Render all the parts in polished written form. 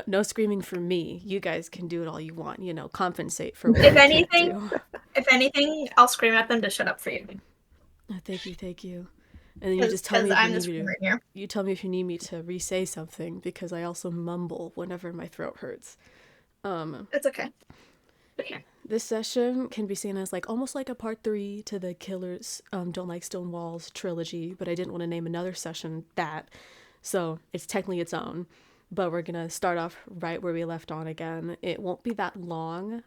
no screaming for me. You guys can do it all you want. Compensate for what you can't do. If anything, I'll scream at them to shut up for you. Oh, thank you. And then you just tell Because me if you I'm the need me to. screamer in here. You tell me if you need me to re-say something because I also mumble whenever my throat hurts. It's okay. Okay. This session can be seen as almost like a part 3 to the Killers Don't Like Stone Walls trilogy, but I didn't want to name another session that, so it's technically its own. But we're gonna start off right where we left on again. It won't be that long.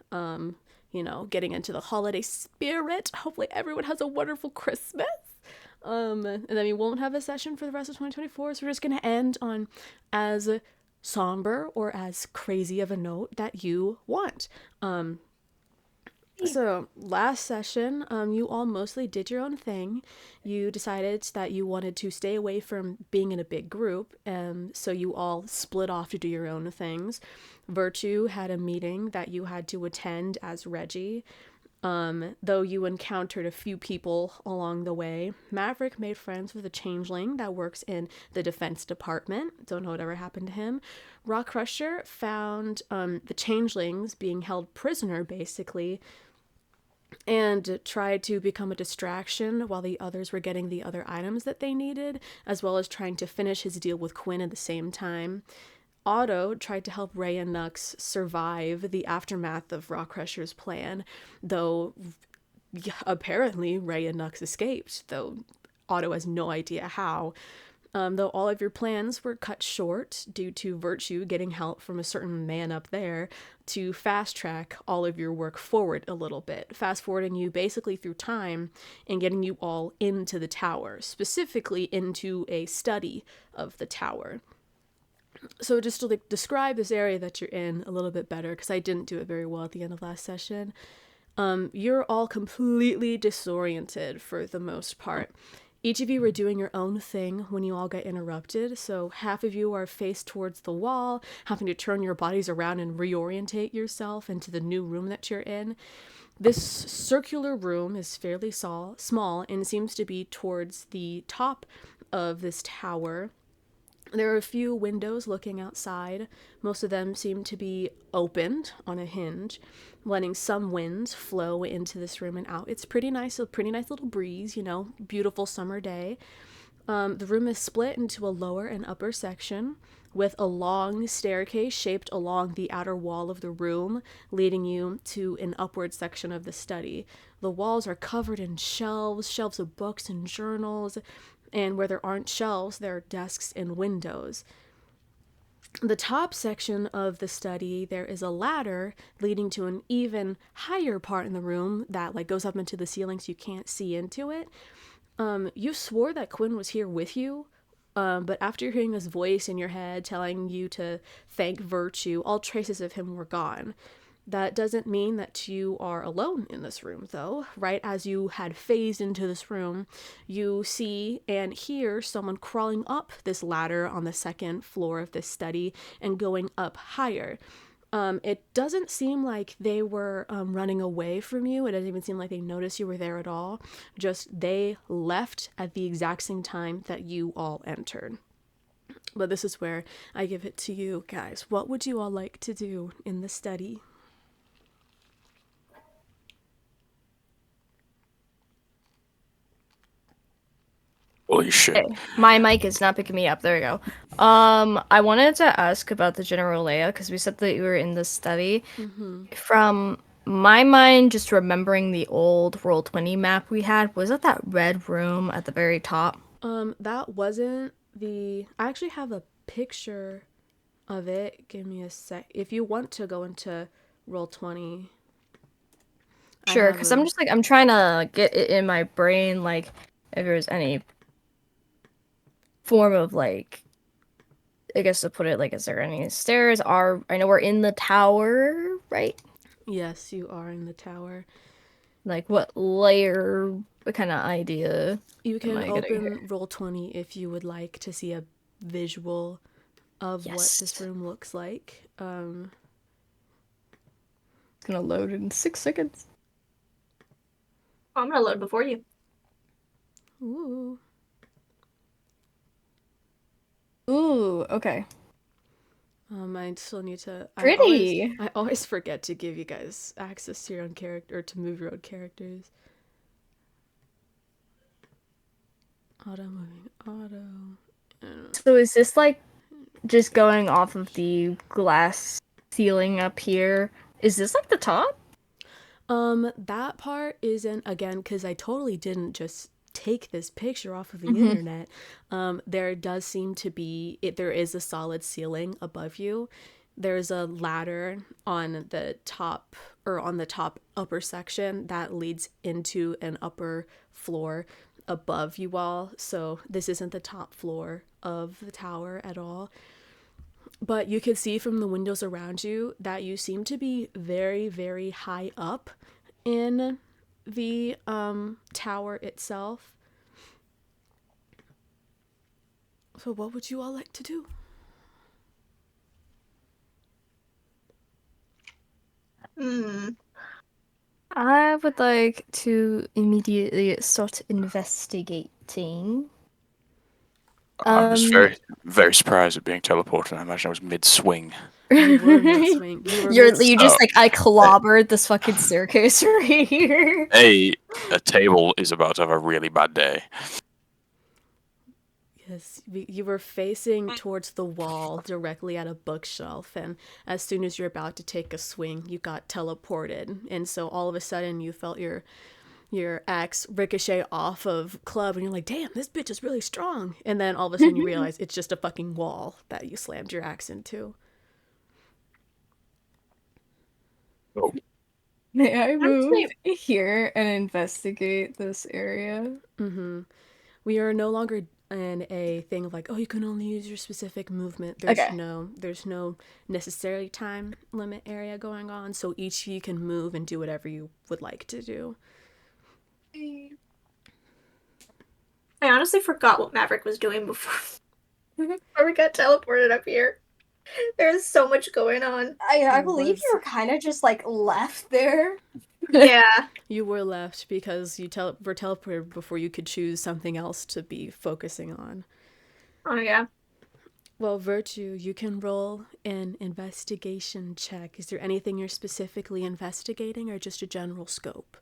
Getting into the holiday spirit. Hopefully everyone has a wonderful Christmas. And then we won't have a session for the rest of 2024, so we're just gonna end on as somber or as crazy of a note that you want. So last session, you all mostly did your own thing. You decided that you wanted to stay away from being in a big group, and so you all split off to do your own things. Virtue had a meeting that you had to attend as Reggie. Though you encountered a few people along the way. Maverick made friends with a changeling that works in the defense department. Don't know whatever happened to him. Rock Crusher found the changelings being held prisoner, basically, and tried to become a distraction while the others were getting the other items that they needed, as well as trying to finish his deal with Quinn at the same time. Otto tried to help Ray and Nux survive the aftermath of Rock Crusher's plan, though apparently Ray and Nux escaped, though Otto has no idea how. Though all of your plans were cut short due to Virtue getting help from a certain man up there to fast track all of your work forward a little bit, fast forwarding you basically through time and getting you all into the tower, specifically into a study of the tower. So just to describe this area that you're in a little bit better, because I didn't do it very well at the end of last session, you're all completely disoriented for the most part. Each of you are doing your own thing when you all get interrupted. So half of you are faced towards the wall, having to turn your bodies around and reorientate yourself into the new room that you're in. This circular room is fairly small and seems to be towards the top of this tower. There are a few windows looking outside. Most of them seem to be opened on a hinge, letting some wind flow into this room and out. It's pretty nice, a pretty nice little breeze, beautiful summer day. The room is split into a lower and upper section with a long staircase shaped along the outer wall of the room, leading you to an upward section of the study. The walls are covered in shelves of books and journals, and where there aren't shelves, there are desks and windows. The top section of the study, there is a ladder leading to an even higher part in the room that goes up into the ceiling so you can't see into it. You swore that Quinn was here with you, but after hearing his voice in your head telling you to thank Virtue, all traces of him were gone. That doesn't mean that you are alone in this room, though. Right as you had phased into this room, you see and hear someone crawling up this ladder on the second floor of this study and going up higher. It doesn't seem like they were running away from you. It doesn't even seem like they noticed you were there at all. Just they left at the exact same time that you all entered. But this is where I give it to you guys. What would you all like to do in the study? Holy shit. Okay, my mic is not picking me up. There we go. I wanted to ask about the general layout because we said that you were in the study. From my mind, just remembering the old Roll20 map we had, was it that red room at the very top? That wasn't the. I actually have a picture of it. Give me a sec. If you want to go into Roll20. Sure, because I'm just I'm trying to get it in my brain, if there's any form of I guess to put it is there any stairs? I know we're in the tower, right? Yes, you are in the tower. What layer? What kind of idea? You can open Roll20 if you would like to see a visual of what this room looks like. It's gonna load in 6 seconds. I'm gonna load before you. Ooh. Ooh, okay. I still need to. Pretty. I always forget to give you guys access to your own character, or to move your own characters. Auto moving, auto. So is this like just going off of the glass ceiling up here? Is this like the top? That part isn't, again, because I totally didn't just take this picture off of the internet. There does seem to be there is a solid ceiling above you. There's a ladder on the top, or on the top upper section, that leads into an upper floor above you all. So this isn't the top floor of the tower at all. But you can see from the windows around you that you seem to be very, very high up in the tower itself. So what would you all like to do? I would like to immediately start investigating. I'm just very, very surprised at being teleported. I imagine I was mid-swing. You were mid-swing. You just like, I clobbered this fucking staircase right here. A table is about to have a really bad day. Yes, you were facing towards the wall directly at a bookshelf, and as soon as you're about to take a swing, you got teleported. And so all of a sudden you felt your axe ricochet off of Club, and you're like, damn, this bitch is really strong. And then all of a sudden you realize it's just a fucking wall that you slammed your axe into. Oh. May I move here and investigate this area? We are no longer in a thing of like, oh, you can only use your specific movement. There's no necessarily time limit area going on, so each of you can move and do whatever you would like to do. I honestly forgot what Maverick was doing before we got teleported up here. There's so much going on. I believe you were kind of just like left there. Yeah. You were left because you were teleported before you could choose something else to be focusing on. Oh, yeah. Well, Virtue, you can roll an investigation check. Is there anything you're specifically investigating, or just a general scope?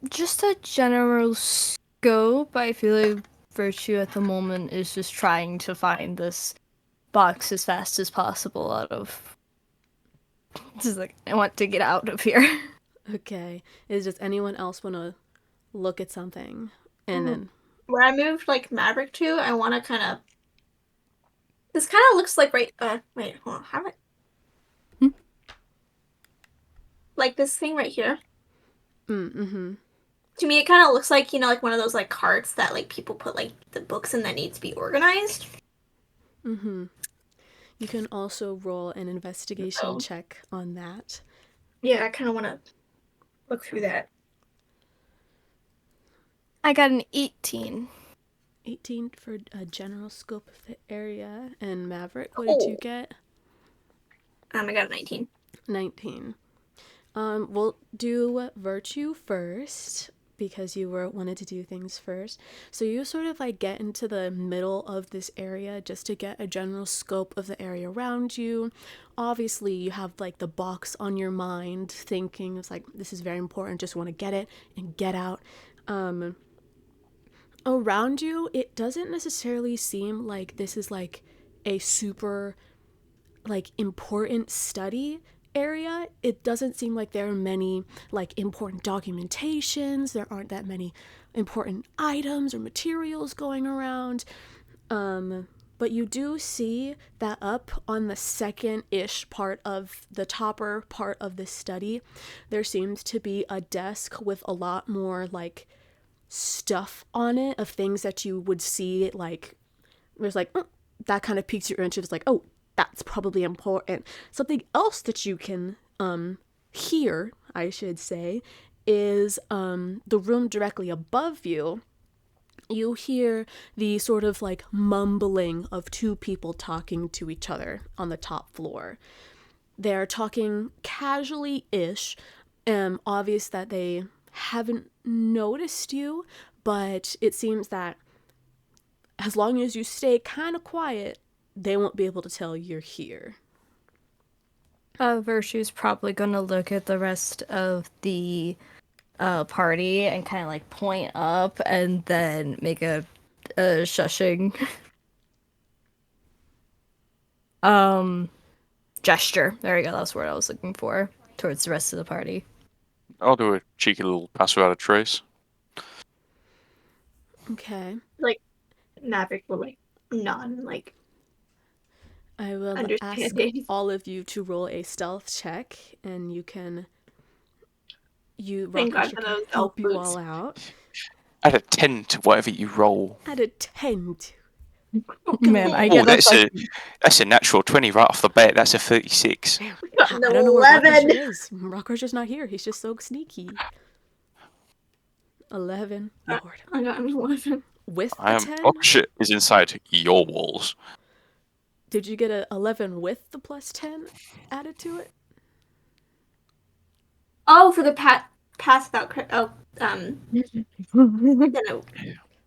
Just a general scope. I feel like Virtue at the moment is just trying to find this box as fast as possible out of... Just like, I want to get out of here. Okay. Does anyone else want to look at something? And then... Where I moved, like, Maverick to, I want to kind of... This kind of looks like wait, hold on. How do I... Like, this thing right here. Mm-hmm. To me, it kind of looks like, like one of those, like, carts that, like, people put, like, the books in that need to be organized. Mm-hmm. You can also roll an investigation check on that. Yeah, I kind of want to look through that. I got an 18. 18 for a general scope of the area. And Maverick, what did you get? I got a 19. 19. We'll do Virtue first, because you wanted to do things first. So you sort of like get into the middle of this area just to get a general scope of the area around you. Obviously, you have like the box on your mind, thinking it's like, this is very important, just want to get it and get out. Around you, it doesn't necessarily seem like this is like a super like important study area. It doesn't seem like there are many like important documentations. There aren't that many important items or materials going around. But you do see that up on the second-ish part of the topper part of this study, there seems to be a desk with a lot more like stuff on it of things that you would see, like there's like that kind of piques your interest. It's like, oh, that's probably important. Something else that you can hear, I should say, is the room directly above you. You hear the sort of like mumbling of two people talking to each other on the top floor. They're talking casually-ish. Obvious that they haven't noticed you, but it seems that as long as you stay kind of quiet, they won't be able to tell you're here. Virtue's probably gonna look at the rest of the party and kind of like point up and then make a shushing gesture. There we go. That's what I was looking for towards the rest of the party. I'll do a cheeky little pass without a trace. Okay. Like, Maverick will, like, nod and, like, I will ask understanding. all of you to roll a stealth check, and you can... Thank God Rockcrusher for can those help elf you boots. all out. Add a 10 to whatever you roll. Add a 10 to... Man, I Oh, get that's a natural 20 right off the bat. That's a 36. Damn. Got I an don't know where 11. Rockcrusher is. Rockcrusher's not here. He's just so sneaky. 11. Lord. I got an 11. With the 10? Oh shit, is inside your walls. Did you get a 11 with the plus 10 added to it? Oh, for the pass without no.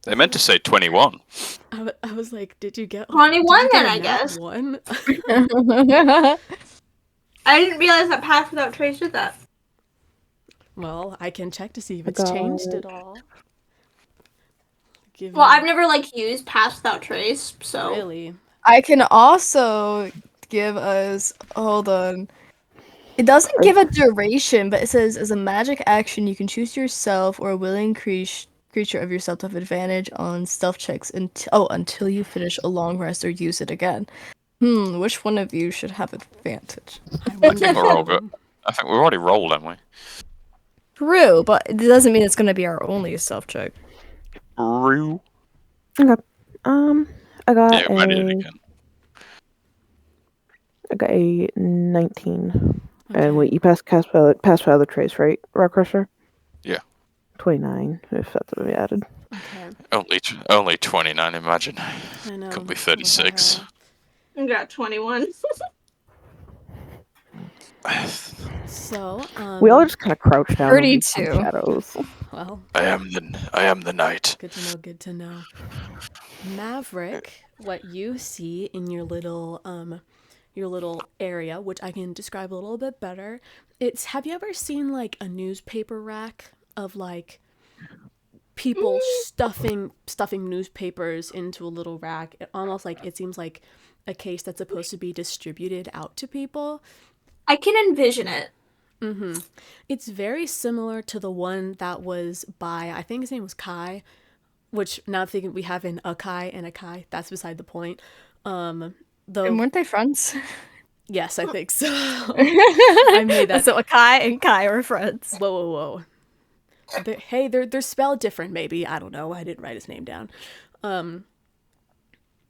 They meant to say 21. I was like, did you get 21 did you then, get a I nat guess. 1? I didn't realize that pass without trace did that. Well, I can check to see if it's changed at all. Well, I've never, like, used pass without trace, so... Really? I can also give us. Hold on. It doesn't give a duration, but it says as a magic action, you can choose yourself or a willing creature of yourself to have advantage on stealth checks until you finish a long rest or use it again. Which one of you should have advantage? I think we're all good. I think we've already rolled, haven't we? True, but it doesn't mean it's going to be our only stealth check. Rue. Okay. I got Yeah, might need it again. I got a 19. Okay. And wait, you pass by the trace, right, Rockcrusher? Yeah. 29, if that's what we added. Okay. Only 29, imagine. I know. Could be 36. I got 21. So, We all just kind of crouch down. 32. In the shadows. well, I am the knight. good to know. Maverick, what you see in your little area, which I can describe a little bit better, have you ever seen like a newspaper rack of like people stuffing newspapers into a little rack? Almost like it seems like a case that's supposed to be distributed out to people. I can envision it. Mm-hmm. It's very similar to the one that was by, I think his name was Kai, which now I'm thinking we have an Akai and a Kai. That's beside the point. And weren't they friends? Yes, I think so. I made that. So Akai and Kai are friends. Whoa. They're spelled different, maybe. I don't know. I didn't write his name down.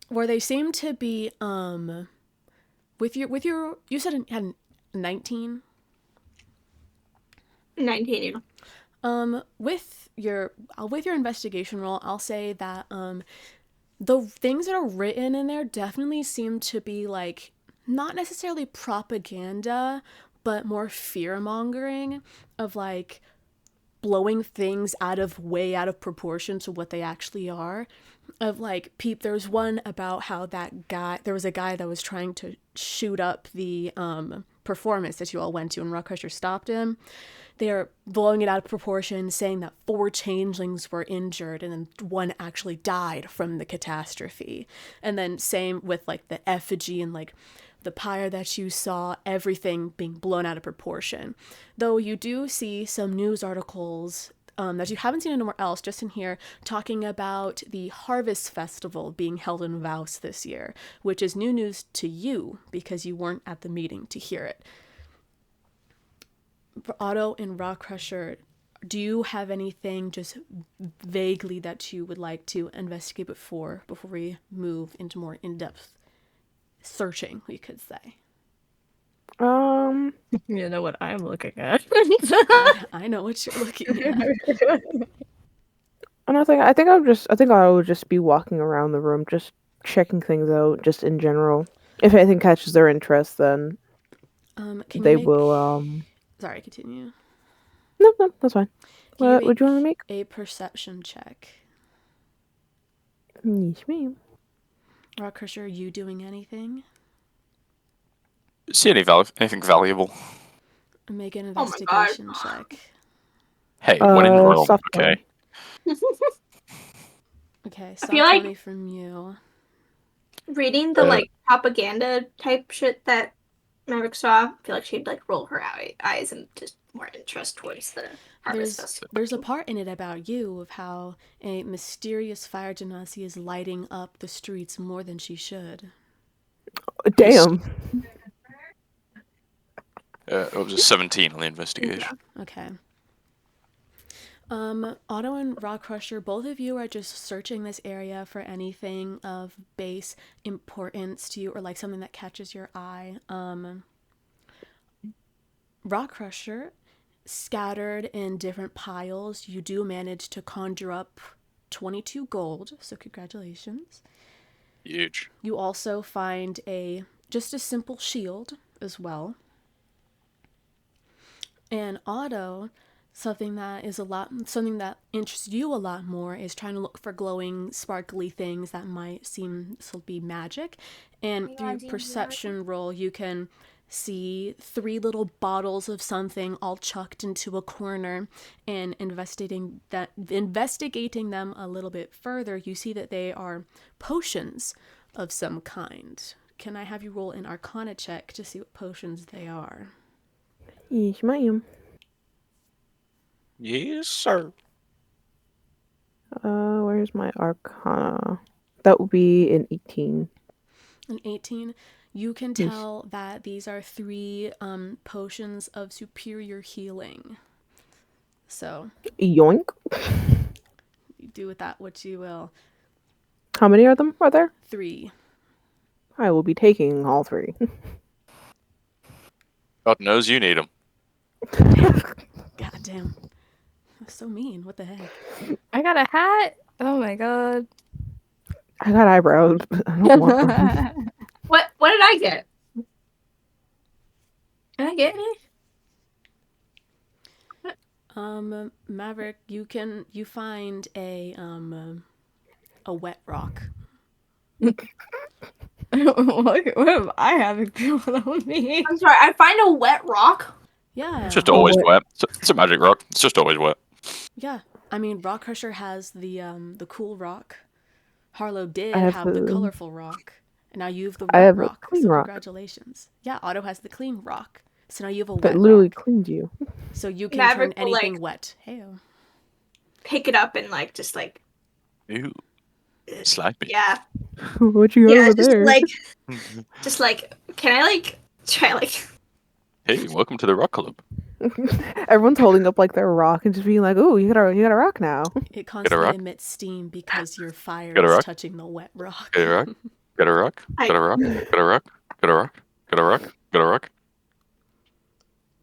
Where they seem to be, with your, you said it had 19? 19, yeah. With your investigation roll, I'll say that, the things that are written in there definitely seem to be like not necessarily propaganda, but more fear-mongering of like blowing things out of proportion to what they actually are. Of like, there's one about how there was a guy that was trying to shoot up the performance that you all went to, and Rockcrusher stopped him. They're blowing it out of proportion, saying that 4 changelings were injured and then 1 actually died from the catastrophe. And then same with like the effigy and like the pyre that you saw, everything being blown out of proportion. Though you do see some news articles that you haven't seen anywhere else, just in here, talking about the Harvest Festival being held in Vaus this year, which is new news to you because you weren't at the meeting to hear it. Otto and Rockcrusher, do you have anything just vaguely that you would like to investigate before we move into more in-depth searching, we could say? You know what I'm looking at. I know what you're looking at. And I think I would just be walking around the room, just checking things out, just in general. If anything catches their interest, then they will. Sorry, continue. No, that's fine. What would you want to make? A perception check. Yes, ma'am. Rock Crusher, are you doing anything? See anything valuable? Make an Oh my God. investigation check. Hey, when in Rome, soft okay? Okay, I feel soft like 20 from you. reading the like propaganda type shit that Maverick saw, I feel like she'd like roll her eyes and just more interest towards the Harvest Festival. There's a part in it about you of how a mysterious fire genasi is lighting up the streets more than she should. Damn. It was a 17 on the investigation. Okay. Otto and Rock Crusher, both of you are just searching this area for anything of base importance to you or like something that catches your eye. Rock Crusher, scattered in different piles, you do manage to conjure up 22 gold, so congratulations. Huge. You also find just a simple shield as well. And Otto, something that interests you a lot more is trying to look for glowing, sparkly things that might seem to be magic. And through perception roll, you can see 3 little bottles of something all chucked into a corner. And investigating them a little bit further, you see that they are potions of some kind. Can I have you roll an Arcana check to see what potions they are? Yes, ma'am. Yes, sir. Where's my Arcana? That would be an 18. An 18. You can tell that these are 3 potions of superior healing. So, Yoink. you do with that what you will. How many of them are there? 3. I will be taking all 3. God knows you need them. God damn. That's so mean. What the heck? I got a hat. Oh my god. I got eyebrows, but I don't want them. What did I get? Did I get any? Maverick, you find a wet rock. what am I having going on me? I'm sorry, I find a wet rock. Yeah. It's just always wet. It's a magic rock. It's just always wet. Yeah. I mean, Rock Crusher has the cool rock. Harlow did have the colorful rock. And now you have the wet rock. So congratulations. Yeah, Otto has the clean rock. So now you have a wet rock. That literally cleaned you. So you can Maverick turn anything wet. Hey. Pick it up and like just like Ew. Slimy. yeah. What you got over there? Just like can I like try like Hey, welcome to the rock club. Everyone's holding up like their rock and just being like, "Ooh, you got a rock now." It constantly emits steam because your fire is touching the wet rock. Get a rock. Get a rock. Get a rock. Get a rock. Get a rock. Get a rock. Get a rock.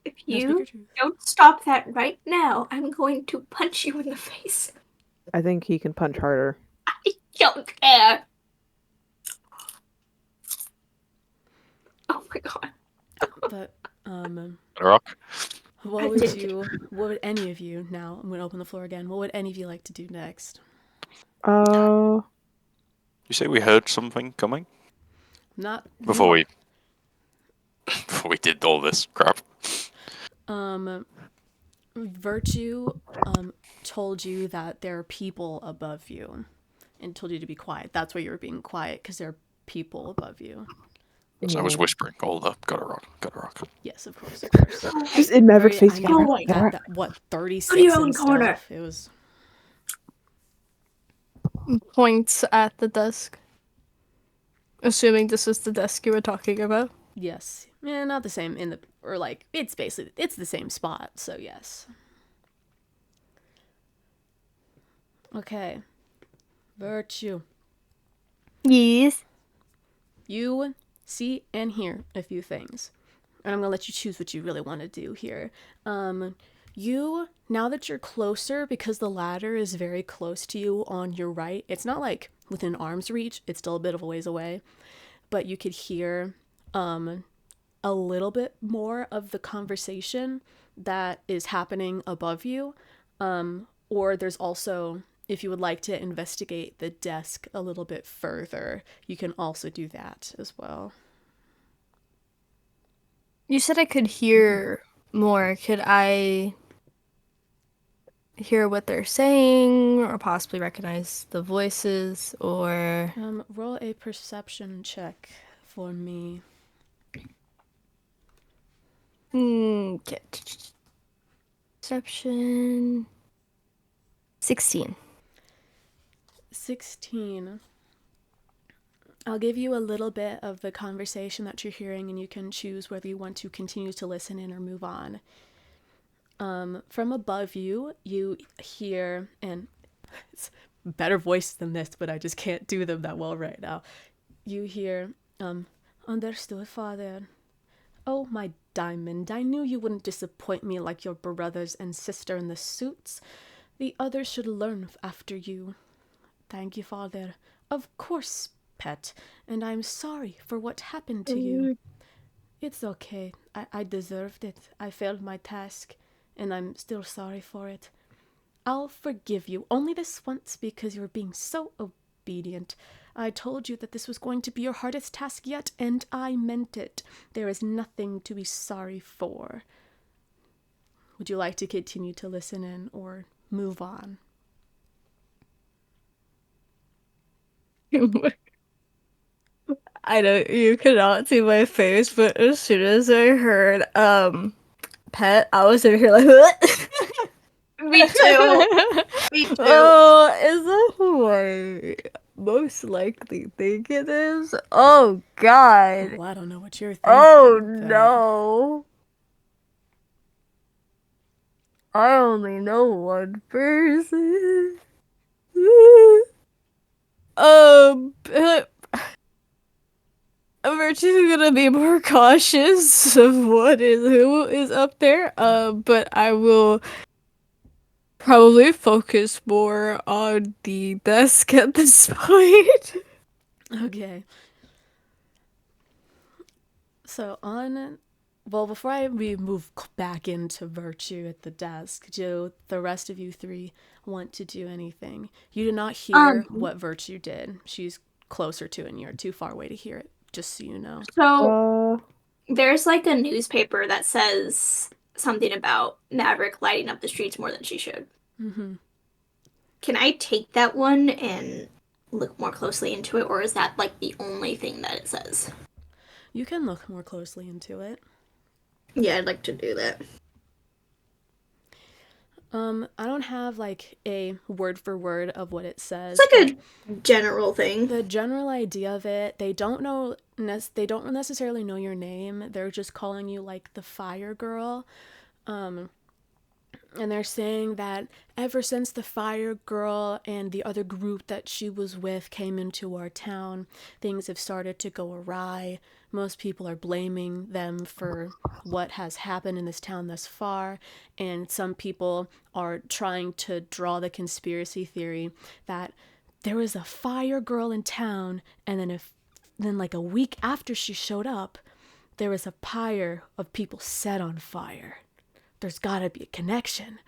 If you don't stop that right now, I'm going to punch you in the face. I think he can punch harder. I don't care. Oh my god. But Get a rock. what would any of you now? I'm gonna open the floor again. What would any of you like to do next? You say we heard something coming? Not before we did all this crap. Virtue told you that there are people above you and told you to be quiet. That's why you were being quiet, because there are people above you. So I was whispering, hold up, got a rock, got a rock. Yes, of course. Just in Maverick's face. I know that, what, 36 and stuff. It was... Points at the desk. Assuming this is the desk you were talking about. Yes. Yeah, not the same it's the same spot, so yes. Okay. Virtue. Yes. You see and hear a few things. And I'm going to let you choose what you really want to do here. Now that you're closer, because the ladder is very close to you on your right, it's not like within arm's reach, it's still a bit of a ways away, but you could hear a little bit more of the conversation that is happening above you. Or there's also if you would like to investigate the desk a little bit further, you can also do that as well. You said I could hear more. Could I hear what they're saying or possibly recognize the voices or Roll a perception check for me. Perception 16. 16. I'll give you a little bit of the conversation that you're hearing, and you can choose whether you want to continue to listen in or move on. From above you, you hear, and it's better voice than this, but I just can't do them that well right now. You hear, understood, father. Oh, my diamond, I knew you wouldn't disappoint me like your brothers and sister in the suits. The others should learn after you. Thank you, father. Of course, pet, and I'm sorry for what happened to you. It's okay. I deserved it. I failed my task, and I'm still sorry for it. I'll forgive you, only this once because you're being so obedient. I told you that this was going to be your hardest task yet, and I meant it. There is nothing to be sorry for. Would you like to continue to listen in or move on? I know you cannot see my face, but as soon as I heard pet, I was over here like what? Me too. Me too. Oh, is that who I most likely think it is? Oh god. Oh, I don't know what you're thinking. Oh no. I only know one person. But we're just gonna be more cautious of who is up there. But I will probably focus more on the desk at this point. Okay. So before we move back into Virtue at the desk, do the rest of you three want to do anything? You did not hear what Virtue did. She's closer to it and you're too far away to hear it, just so you know. So there's like a newspaper that says something about Maverick lighting up the streets more than she should. Mm-hmm. Can I take that one and look more closely into it, or is that like the only thing that it says? You can look more closely into it. Yeah, I'd like to do that. I don't have like a word for word of what it says. It's like a general thing. The general idea of it, they don't necessarily know your name. They're just calling you like the Fire Girl. And they're saying that ever since the Fire Girl and the other group that she was with came into our town, things have started to go awry. Most people are blaming them for what has happened in this town thus far, and some people are trying to draw the conspiracy theory that there was a Fire Girl in town, and then like a week after she showed up, there was a pyre of people set on fire. There's gotta be a connection.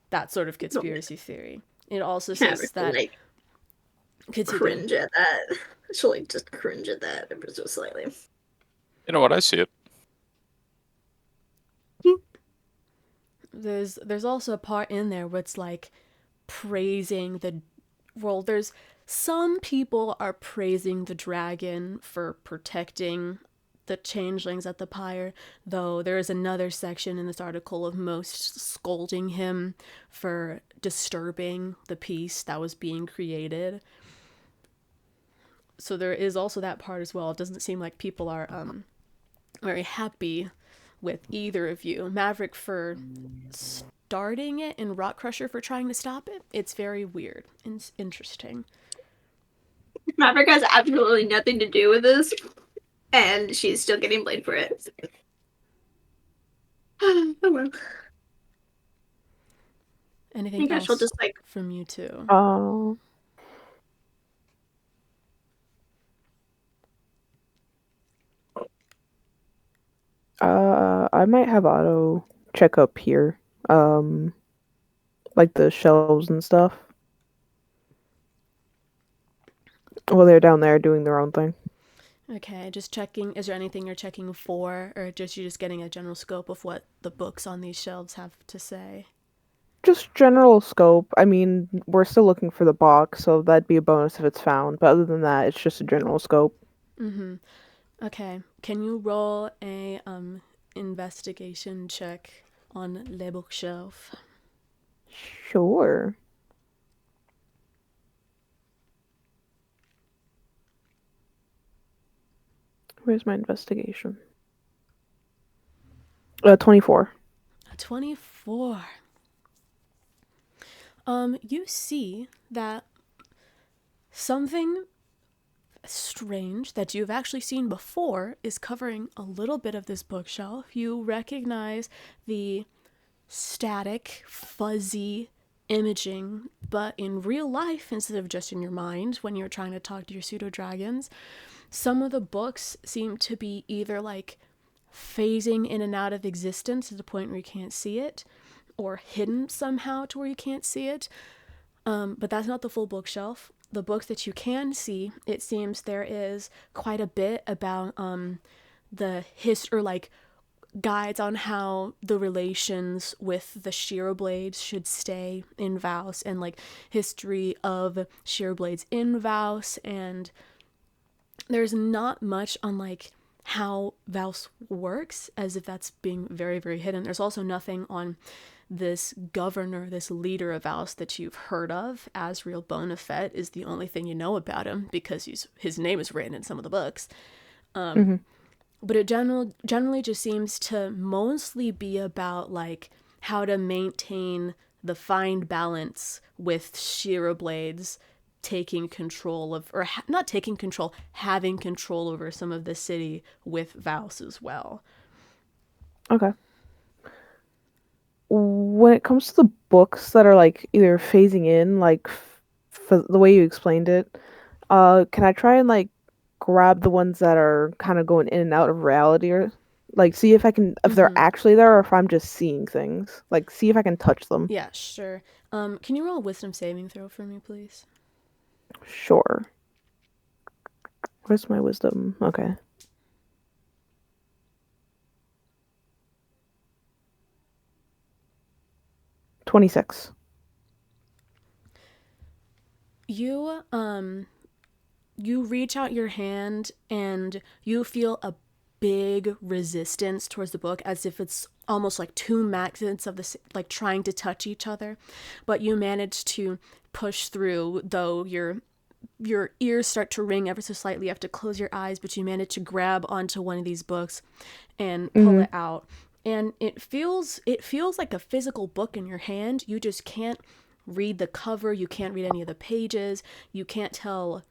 That sort of conspiracy theory. It also says that... Like, cringe at that. She'll like just cringe at that ever so slightly. You know what? I see it. There's also a part in there where it's like praising the... Well, there's... Some people are praising the dragon for protecting the changelings at the pyre, though there is another section in this article of most scolding him for disturbing the peace that was being created. So there is also that part as well. It doesn't seem like people are very happy with either of you. Maverick for starting it and Rock Crusher for trying to stop it. It's very weird and interesting. Maverick has absolutely nothing to do with this, and she's still getting blamed for it. Oh well. Anything else she'll just, like... from you two? I might have auto check up here. Like the shelves and stuff. Well, they're down there doing their own thing. Okay, just checking. Is there anything you're checking for, or you're just getting a general scope of what the books on these shelves have to say? Just general scope. I mean, we're still looking for the box, so that'd be a bonus if it's found. But other than that, it's just a general scope. Okay. Can you roll a investigation check on Le Bookshelf? Sure. Where's my investigation? 24. A 24. You see that something strange that you've actually seen before is covering a little bit of this bookshelf. You recognize the static, fuzzy imaging, but in real life instead of just in your mind when you're trying to talk to your pseudo dragons, some of the books seem to be either like phasing in and out of existence to the point where you can't see it, or hidden somehow to where you can't see it. But that's not the full bookshelf. The books that you can see, it seems there is quite a bit about the history, or like guides on how the relations with the shear blades should stay in Vouse, and like history of shear blades in Vouse. And there's not much on like how Vouse works, as if that's being very, very hidden. There's also nothing on this governor, this leader of Vouse that you've heard of. Asriel Bonafet is the only thing you know about him because his name is written in some of the books. But it generally just seems to mostly be about like how to maintain the fine balance with shearer blades taking control of, or not taking control, having control over some of the city with Vouse as well. Okay. When it comes to the books that are like either phasing in, like for the way you explained it, can I try and like grab the ones that are kind of going in and out of reality, or like see if I can, if they're actually there, or if I'm just seeing things, like see if I can touch them. Yeah, sure. Can you roll a wisdom saving throw for me, please? Sure. Where's my wisdom? Okay. 26. You reach out your hand and you feel a big resistance towards the book, as if it's almost like two magnets of this, like trying to touch each other, but you manage to push through, though your ears start to ring ever so slightly. You have to close your eyes, but you manage to grab onto one of these books and pull it out. And it feels like a physical book in your hand. You just can't read the cover. You can't read any of the pages. You can't tell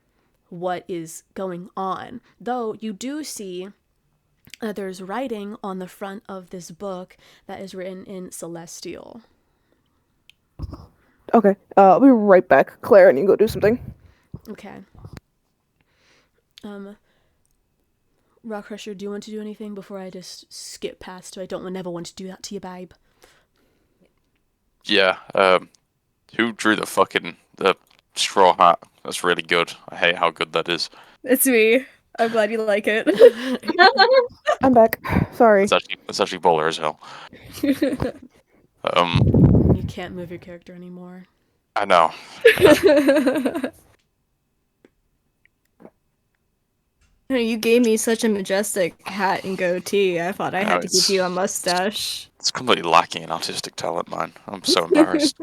what is going on. Though you do see there's writing on the front of this book that is written in Celestial. Okay. I'll be right back. Claire, I need to go do something. Okay. Rock Crusher, do you want to do anything before I just skip past? I don't never want to do that to you, babe. Yeah. Who drew the straw hat? That's really good. I hate how good that is. It's me. I'm glad you like it. I'm back. Sorry. It's actually baller as hell. You can't move your character anymore. I know. You gave me such a majestic hat and goatee. I thought I had to give you a mustache. It's completely lacking in artistic talent, man. I'm so embarrassed.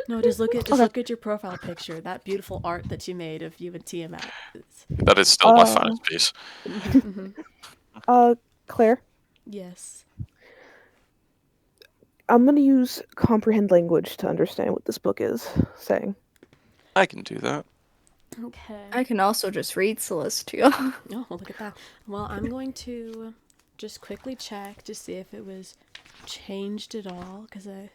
No, just look at your profile picture. That beautiful art that you made of you and Tiamat. That is still my finest piece. Claire? Yes. I'm gonna use comprehend language to understand what this book is saying. I can do that. Okay. I can also just read Celestial. Oh, well, look at that. Well, I'm going to just quickly check to see if it was changed at all, because I,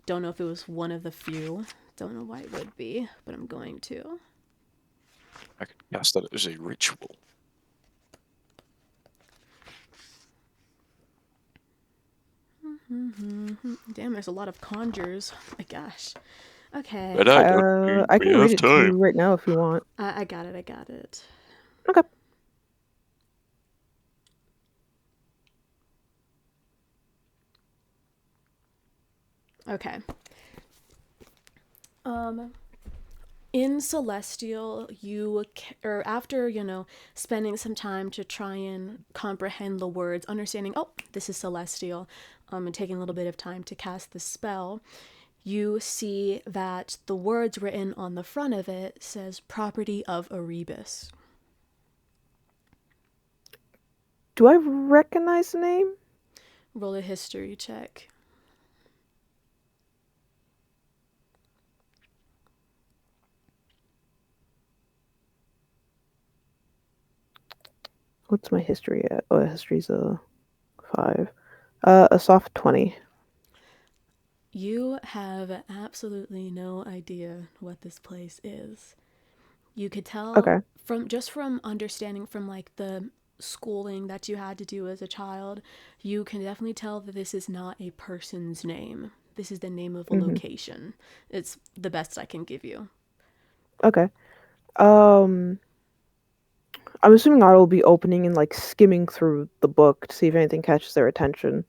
don't know if it was one of the few. Don't know why it would be, but I'm going to. I could guess that it was a ritual. Damn, there's a lot of conjures. Oh my gosh. Okay. But I don't think I we can have read it to time. you right now if you want. I got it. Okay. Okay. In Celestial, or after, spending some time to try and comprehend the words, understanding, oh, this is Celestial, and taking a little bit of time to cast the spell, you see that the words written on the front of it says property of Erebus. Do I recognize the name? Roll a history check. What's my history at? Oh, history's a 5. A soft 20. You have absolutely no idea what this place is. You could tell Okay. from understanding from like the schooling that you had to do as a child, you can definitely tell that this is not a person's name. This is the name of a location. It's the best I can give you. Okay. I'm assuming I will be opening and like skimming through the book to see if anything catches their attention.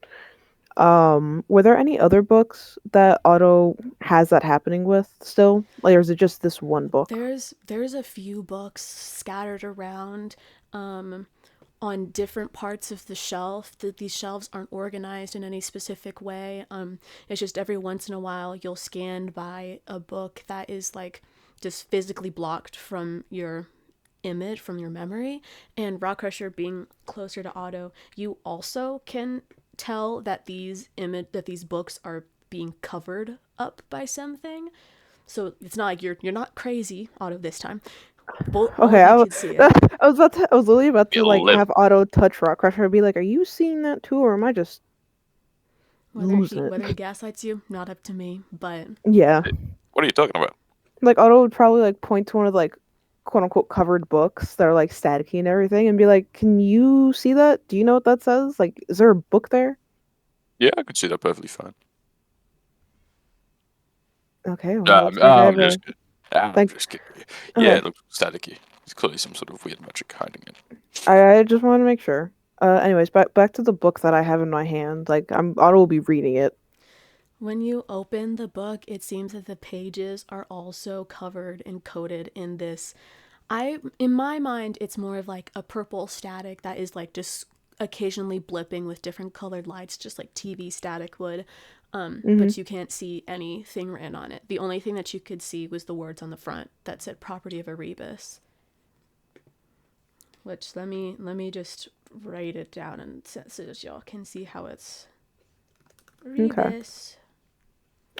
Were there any other books that Otto has that happening with still? Like, or is it just this one book? There's a few books scattered around on different parts of the shelf. These shelves aren't organized in any specific way. It's just every once in a while you'll scan by a book that is like just physically blocked from your image, from your memory. And Rock Crusher being closer to Otto, you also can tell that these books are being covered up by something. So it's not like you're not crazy, Otto, this time. All Okay, of you can see it. I was literally about to like Little. have Otto touch Rock Crusher and be like, "Are you seeing that too, or am I just losing it?" Whether he gaslights you, not up to me, but Yeah, What are you talking about? like Otto would probably like point to one of the, like, quote unquote covered books that are like staticky and everything, and be like, "Can you see that? Do you know what that says? Like, is there a book there?" Yeah, I could see that perfectly fine. Okay, well, looks like I have I'm just kidding. I'm Thank- just kidding. Okay. Yeah, it looks staticky. It's clearly some sort of weird magic hiding it. I just wanted to make sure. Anyways, back to the book that I have in my hand. Like, Otto will be reading it. when you open the book, it seems that the pages are also covered and coated in this. In my mind, it's more of like a purple static that is like just occasionally blipping with different colored lights, just like TV static would. But you can't see anything written on it. The only thing that you could see was the words on the front that said "Property of Erebus." Which let me just write it down and so that y'all can see how it's Erebus.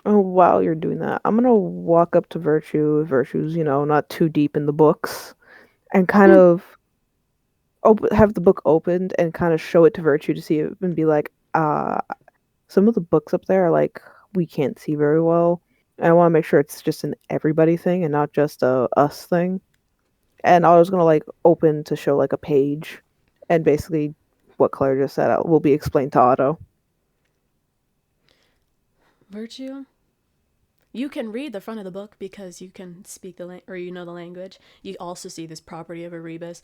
Oh, while you're doing that, I'm gonna walk up to Virtue. Virtue's, not too deep in the books, and kind of have the book opened and kind of show it to Virtue to see it and be like, some of the books up there are like we can't see very well, and I want to make sure it's just an everybody thing and not just a us thing. And I was gonna like open to show like a page, and basically what Claire just said will be explained to Otto. Virtue. You can read the front of the book because you can speak or you know the language. You also see this property of Erebus.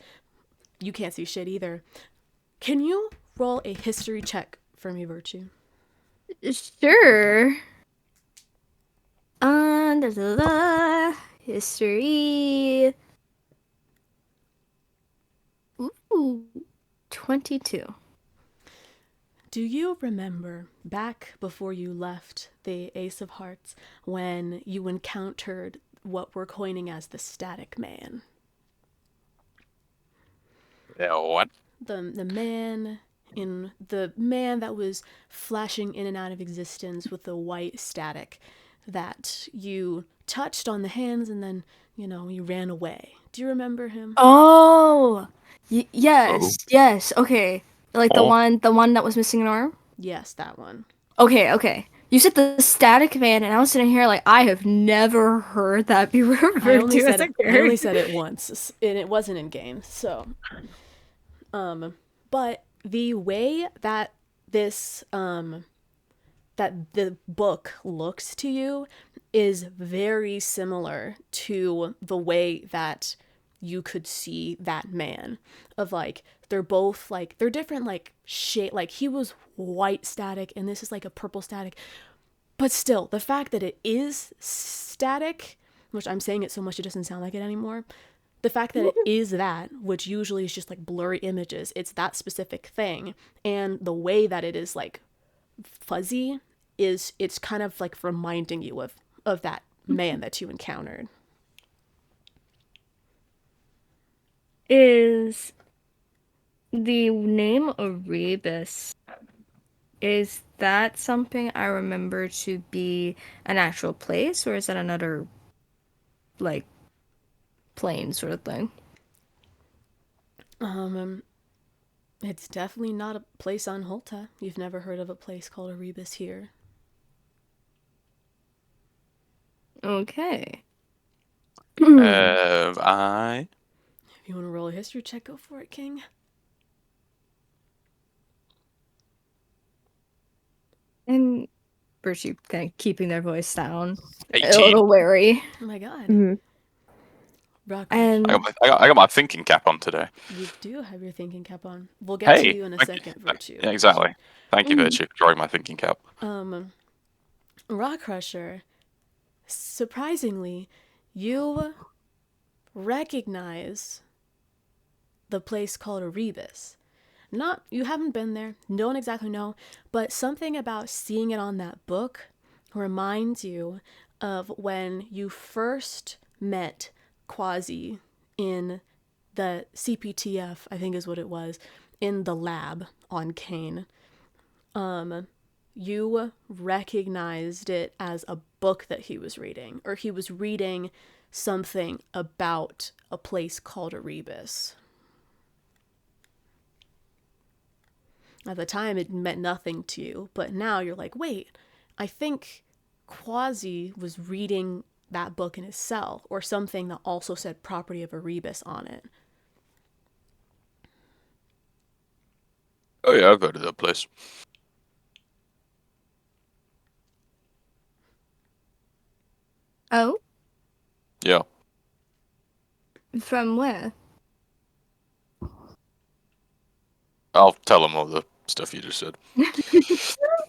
You can't see shit either. Can you roll a history check for me, Virtue? Sure. History. Ooh, 22. Do you remember back before you left the Ace of Hearts when you encountered what we're coining as the Static Man? Yeah, what? The man that was flashing in and out of existence with the white static that you touched on the hands and then, you ran away. Do you remember him? Oh, yes. Okay, like the Oh. one that was missing an arm. Yes, that one. Okay. You said the Static Man, and I was sitting here like I have never heard that be referred to as a character. I only said it once, and it wasn't in game. So, but the way that this that the book looks to you is very similar to the way that you could see that man. Of like, they're both like, they're different like shade. Like he was white static and this is like a purple static. But still, the fact that it is static, which I'm saying it so much it doesn't sound like it anymore, the fact that it is that, which usually is just like blurry images, it's that specific thing, and the way that it is like fuzzy it's kind of like reminding you of that man that you encountered. Is the name Erebus, is that something I remember to be an actual place, or is that another, like, plane sort of thing? It's definitely not a place on Holta. You've never heard of a place called Erebus here. Okay. I. If you want to roll a history check, go for it, King. And Virtue kind of keeping their voice down, 18. a little wary. Oh my god. Mm-hmm. Rock And I got my thinking cap on today. You do have your thinking cap on. We'll get to you in a thank second, you. Virtue. Yeah, exactly. Thank you, Virtue, for drawing my thinking cap. Rock Crusher, surprisingly, you recognize the place called Erebus. You haven't been there, don't exactly know, but something about seeing it on that book reminds you of when you first met Quasi in the CPTF, I think is what it was, in the lab on Kane. You recognized it as a book that he was reading, or he was reading something about a place called Erebus. At the time, it meant nothing to you, but now you're like, wait, I think Quasi was reading that book in his cell, or something that also said property of Erebus on it. Oh yeah, I've heard of that place. oh, Yeah. from where? I'll tell them all the stuff you just said.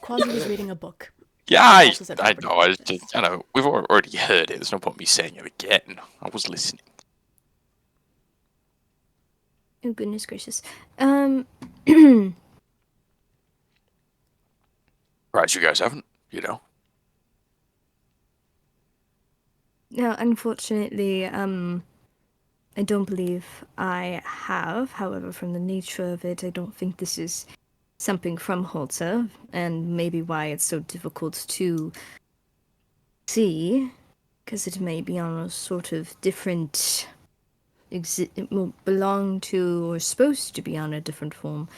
Quasi was reading a book. Yeah, It also said property of Erebus. I know. We've already heard it. There's no point in me saying it again. I was listening. Oh, goodness gracious. Right, you guys haven't, you know. No, unfortunately, I don't believe I have. However, from the nature of it, I don't think this is something from Holter, and maybe why it's so difficult to see, because it may be on a sort of different... it will belong to, or supposed to be on a different form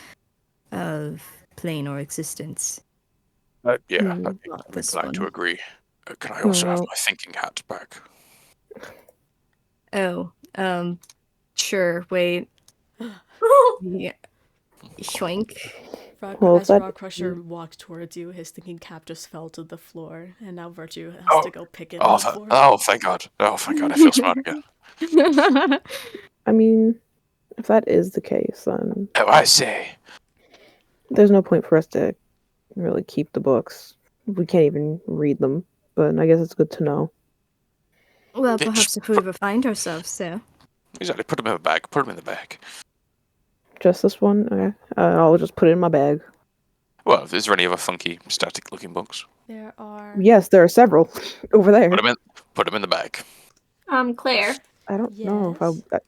of plane or existence. Yeah, Not I'd this like to one. agree. Can I also have Well- my thinking hat back? Oh, sure, wait. Yeah. Shoink. As Rock Crusher walked towards you, his thinking cap just fell to the floor, and now Virtue has to go pick it up for him. Thank God. Oh, thank God. I feel smart again. I mean, if that is the case, then Oh, I say. there's no point for us to really keep the books. We can't even read them, but I guess it's good to know. Well, Yeah, perhaps if we ever find ourselves there. Exactly. Put them in the bag. Put them in the bag. Just this one? Okay. I'll just put it in my bag. Well, is there any other funky, static-looking books? There are... Yes, there are several over there. Put them in the bag. Claire, I don't know if Yes?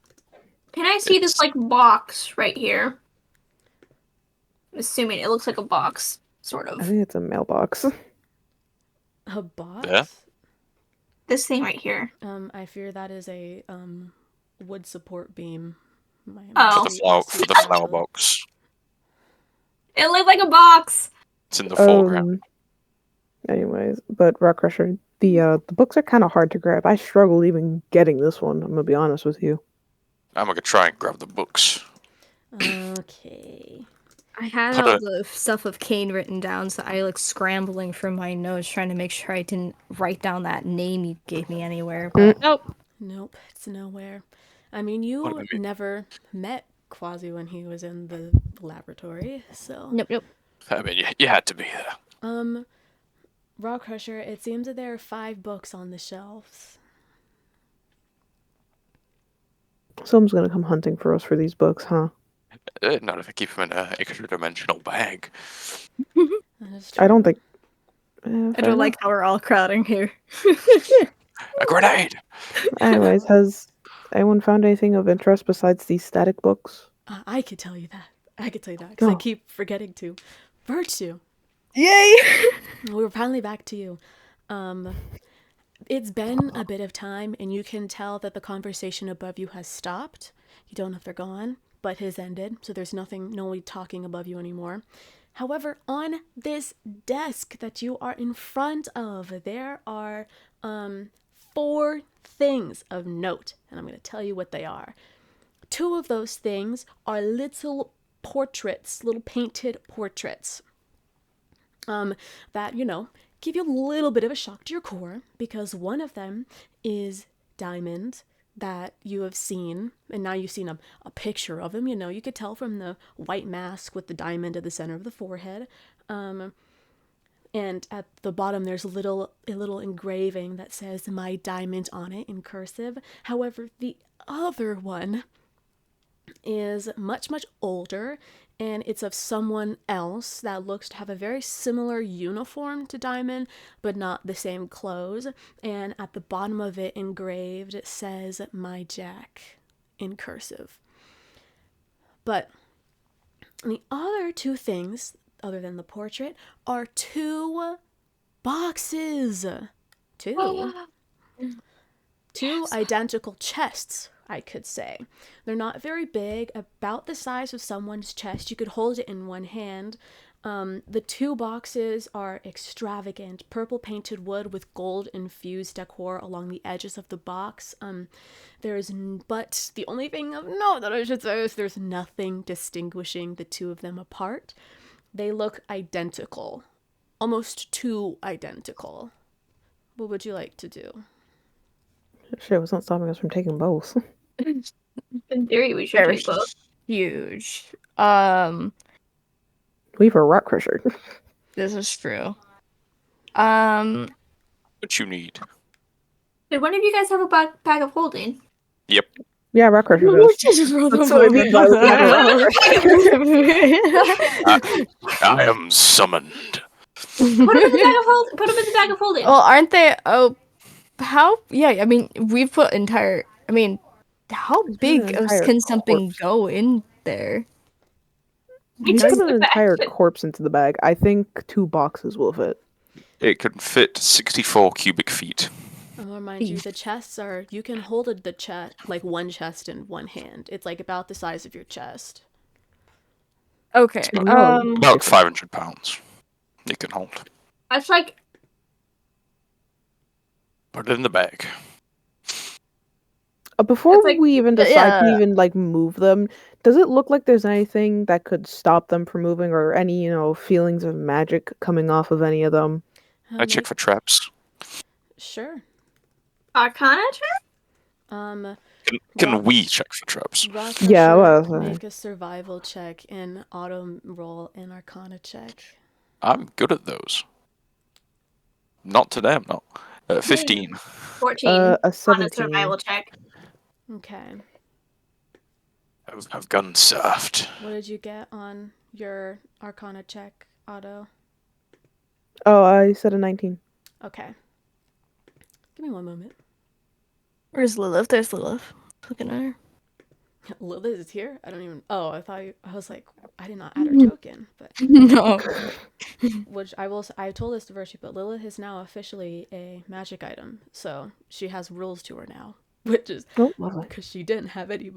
can I see this like box right here? I'm assuming it looks like a box, sort I of. think it's a mailbox. A box? Yeah. This thing right here. I fear that is a wood support beam. Oh. For the flower box. It looked like a box. It's in the foreground. Anyways, but Rock Crusher, the books are kind of hard to grab. I struggled even getting this one. I'm gonna be honest with you. I'm gonna try and grab the books. Okay. I had all the stuff of Kane written down, so I scrambling from my notes, trying to make sure I didn't write down that name you gave me anywhere. But Nope, it's nowhere. I mean, you never met Quasi when he was in the laboratory, so. Nope. I mean, you had to be there. Rock Crusher, it seems that there are 5 books on the shelves. Someone's gonna come hunting for us for these books, huh? Not if I keep them in an extra-dimensional bag. I don't think. I don't like how we're all crowding here. A grenade! Anyways, has anyone found anything of interest besides these static books? I could tell you that. Because I keep forgetting to. Virtue. Yay! We're finally back to you. It's been a bit of time, and you can tell that the conversation above you has stopped. You don't know if they're gone, but his ended, so there's no one talking above you anymore. However, on this desk that you are in front of, there are 4 things of note, and I'm going to tell you what they are. 2 of those things are little portraits, little painted portraits. That, give you a little bit of a shock to your core, because one of them is Diamond, that you have seen, and now you've seen a picture of him. You could tell from the white mask with the diamond at the center of the forehead. And at the bottom, there's a little engraving that says "My Diamond" on it in cursive. However, the other one is much, much older, and it's of someone else that looks to have a very similar uniform to Diamond, but not the same clothes. And at the bottom of it, engraved, it says "My Jack" in cursive. But the other 2 things, other than the portrait, are 2 boxes. 2 identical chests, I could say. They're not very big, about the size of someone's chest. You could hold it in one hand. The 2 boxes are extravagant, purple painted wood with gold infused decor along the edges of the box. But the only thing of note that I should say is there's nothing distinguishing the 2 of them apart. They look identical, almost too identical. What would you like to do? Shit, what's not stopping us from taking both? In theory, we should take both. Huge. Leave a rock crusher. This is true. What you need? Did one of you guys have a bag of holding? Yep. Yeah, rock crusher does. That's what I mean by I am summoned. Put them in the bag of holding. Well, aren't they? Oh, how? Yeah, I mean, we've put entire. I mean, how big can something go in there? We put an entire corpse into the bag. I think 2 boxes will fit. It can fit 64 cubic feet. I'll remind you, the chests are, you can hold the chest, like one chest in one hand. It's like about the size of your chest. Okay. About 500 pounds. You can hold. That's like. Put it in the bag. Before we even decide to even move them, does it look like there's anything that could stop them from moving, or any feelings of magic coming off of any of them? I check for traps. Sure. Arcana check? Can we check for traps? Yeah, well, make a survival check and auto roll an Arcana check. I'm good at those. Not today, I'm not. 15. 14 a 17. on a survival check. Okay. I've gotten soft. What did you get on your Arcana check, Otto? Oh, I said a 19. Okay. Give me one moment. Where's Lilith? There's Lilith. Looking at her. Lilith is here? I don't even... Oh, I was like, I did not add her token, but... No. Which I told this to Virtue, but Lilith is now officially a magic item, so she has rules to her now, which is... because she didn't have any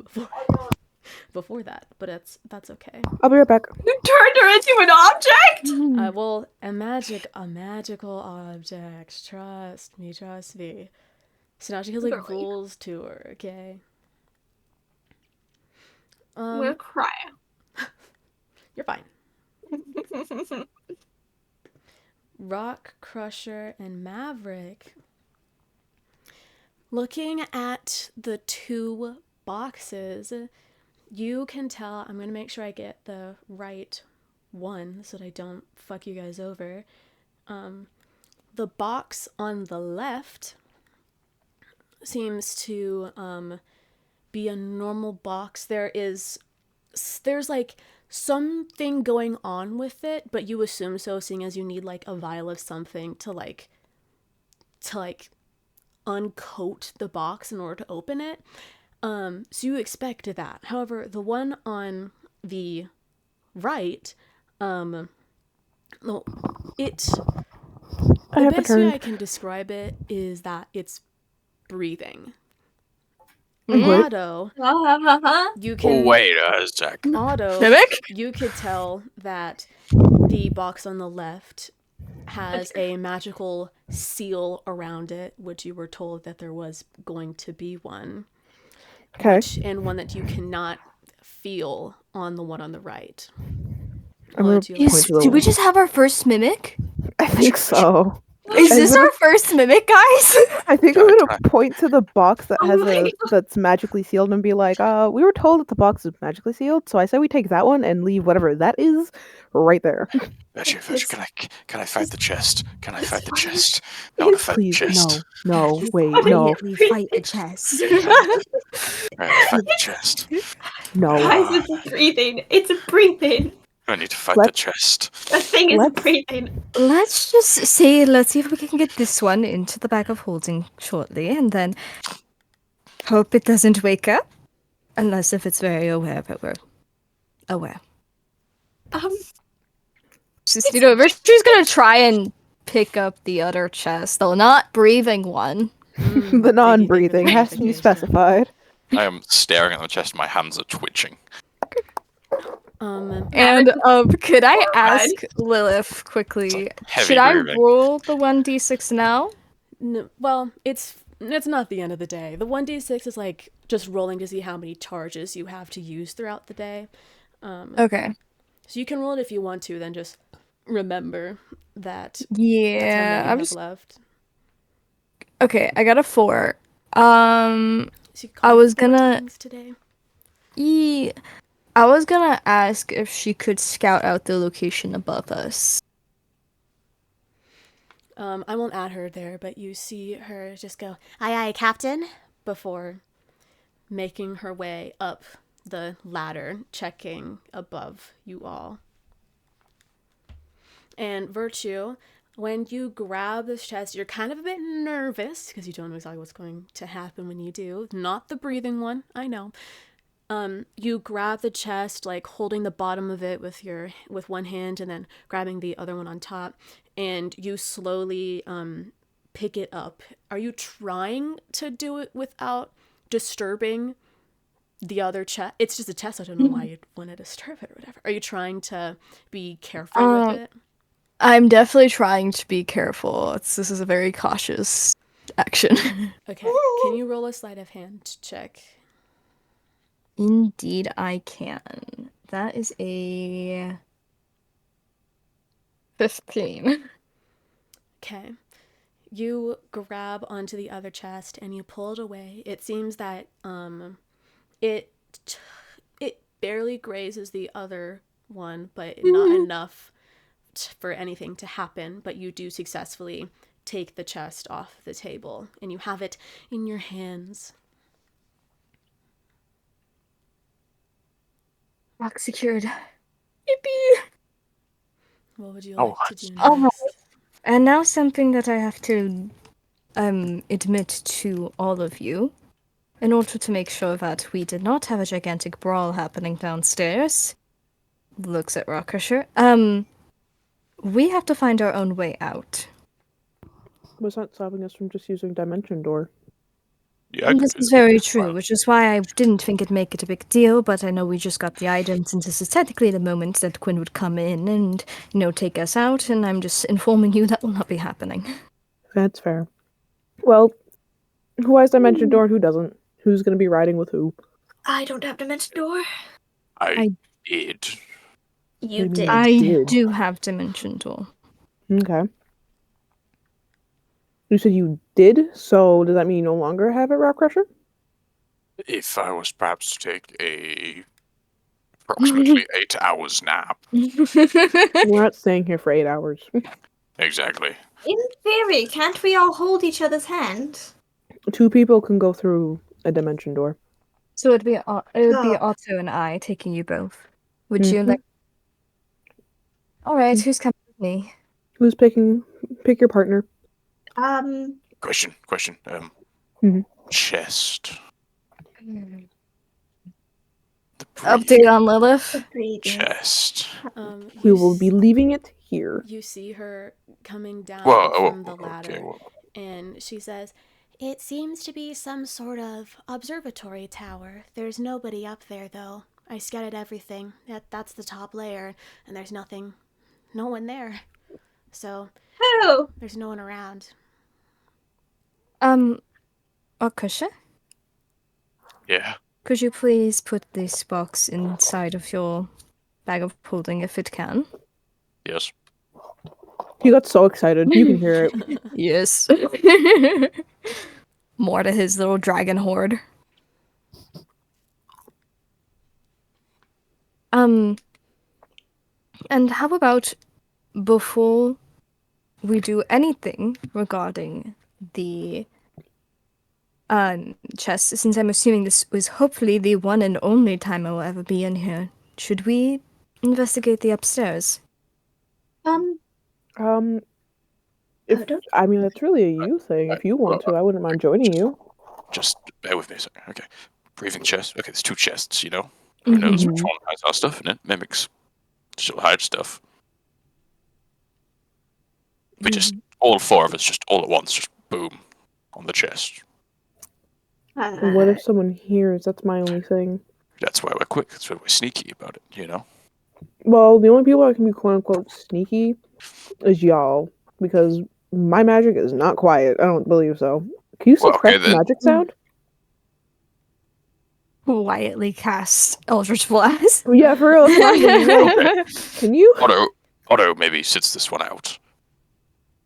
before that, but that's okay. I'll be right back. You turned her into an object? Well, a magical object. Trust me. So now she has rules to her, okay? I'm gonna cry. You're fine. Rock Crusher and Maverick. Looking at the two boxes, you can tell, I'm going to make sure I get the right one so that I don't fuck you guys over. The box on the left seems to be a normal box. There's like something going on with it, but you assume so, seeing as you need like a vial of something to uncoat the box in order to open it. So you expect that. However, the one on the right, the best way I can describe it is that it's breathing. Otto, you can. Wait a sec. Otto, Mimic? you could tell that the box on the left has a magical seal around it, which you were told that there was going to be one. Okay. And one that you cannot feel on the one on the right. Did we just have our first mimic? I think so. Is this our first mimic, guys? I think I'm gonna point to the box that has that's magically sealed and be like, we were told that the box is magically sealed, so I say we take that one and leave whatever that is right there. Virtue, can I fight the chest? Can I fight the chest? I want to fight the chest. No, wait, no. Fight the chest. Alright, fight the chest. No. Guys, it's breathing. It's breathing. I need to fight the chest. The thing is breathing. Let's see if we can get this one into the bag of holding shortly, and then hope it doesn't wake up. Unless if it's very aware, but we're aware. She's gonna try and pick up the other chest, though not breathing one. The non-breathing has to be specified. I am staring at the chest, my hands are twitching. Could I ask Lilith quickly? Should I roll the 1d6 now? No, well, it's not the end of the day. The 1d6 is like just rolling to see how many charges you have to use throughout the day. Okay. So you can roll it if you want to, then just remember that. Yeah, I'm just left. Okay, I got a 4. So I was gonna today. I was gonna ask if she could scout out the location above us. I won't add her there, but you see her just go, "Aye, aye, Captain," before making her way up the ladder, checking above you all. And Virtue, when you grab this chest, you're kind of a bit nervous because you don't know exactly what's going to happen when you do. Not the breathing one, I know. You grab the chest, like holding the bottom of it with one hand and then grabbing the other one on top, and you slowly pick it up. Are you trying to do it without disturbing the other chest? It's just a chest. I don't know why you'd want to disturb it or whatever. Are you trying to be careful with it? I'm definitely trying to be careful. This is a very cautious action. Okay. Can you roll a sleight of hand check? Indeed, I can. That is a 15. Okay. You grab onto the other chest and you pull it away. It seems that it barely grazes the other one, but not enough for anything to happen. But you do successfully take the chest off the table and you have it in your hands. Lock secured. Yippee! What would you like to do next? And now something that I have to admit to all of you. In order to make sure that we did not have a gigantic brawl happening downstairs. Looks at Rockrusher. We have to find our own way out. Was that stopping us from just using Dimension Door? Yeah, And this is very true, which is why I didn't think it'd make it a big deal, but I know we just got the items, and this is technically the moment that Quinn would come in and, take us out, and I'm just informing you that will not be happening. That's fair. Well, who has Dimension Door and who doesn't? Who's going to be riding with who? I don't have Dimension Door. I did. You What do you did. mean you I did? do have Dimension Door. Okay. You said you did, so does that mean you no longer have a Rock Crusher? If I was perhaps to take a approximately 8 hours nap. We're not staying here for 8 hours. Exactly. In theory, can't we all hold each other's hand? 2 people can go through a dimension door. So it would be Oh. Otto and I taking you both. Would you Mhm. like? All right, who's coming with me? Who's pick your partner? Question. Mhm. Chest. The Update on Lilith. breathing. chest. We will be leaving it here. You see her coming down Whoa, from the okay, ladder, whoa. and she says, "It seems to be some sort of observatory tower. There's nobody up there, though. I scouted everything. That's the top layer, and there's no one there. So, Oh, there's no one around." Akasha, Yeah. could you please put this box inside of your bag of holding if it can? Yes. He got so excited. You can hear it. Yes. More to his little dragon horde. And how about before we do anything regarding the chest, since I'm assuming this was hopefully the one and only time I will ever be in here, should we investigate the upstairs? If I mean that's really a you thing. If you want to, I wouldn't mind joining you. Just bear with me a second. Okay. Breathing chest. Okay, there's 2 chests, you know? Who knows which one has our stuff in it? Mimics still hide stuff. We just, all 4 of us, just all at once, just boom, on the chest. What if someone hears? That's my only thing. That's why we're quick. That's why we're sneaky about it, you know? Well, the only people that can be quote unquote sneaky is y'all. Because my magic is not quiet. I don't believe so. Can you Well, suppress okay the then. magic sound? Quietly cast Eldritch Blast. Yeah, for real. That's what I'm thinking. Like, can you? Otto maybe sits this one out.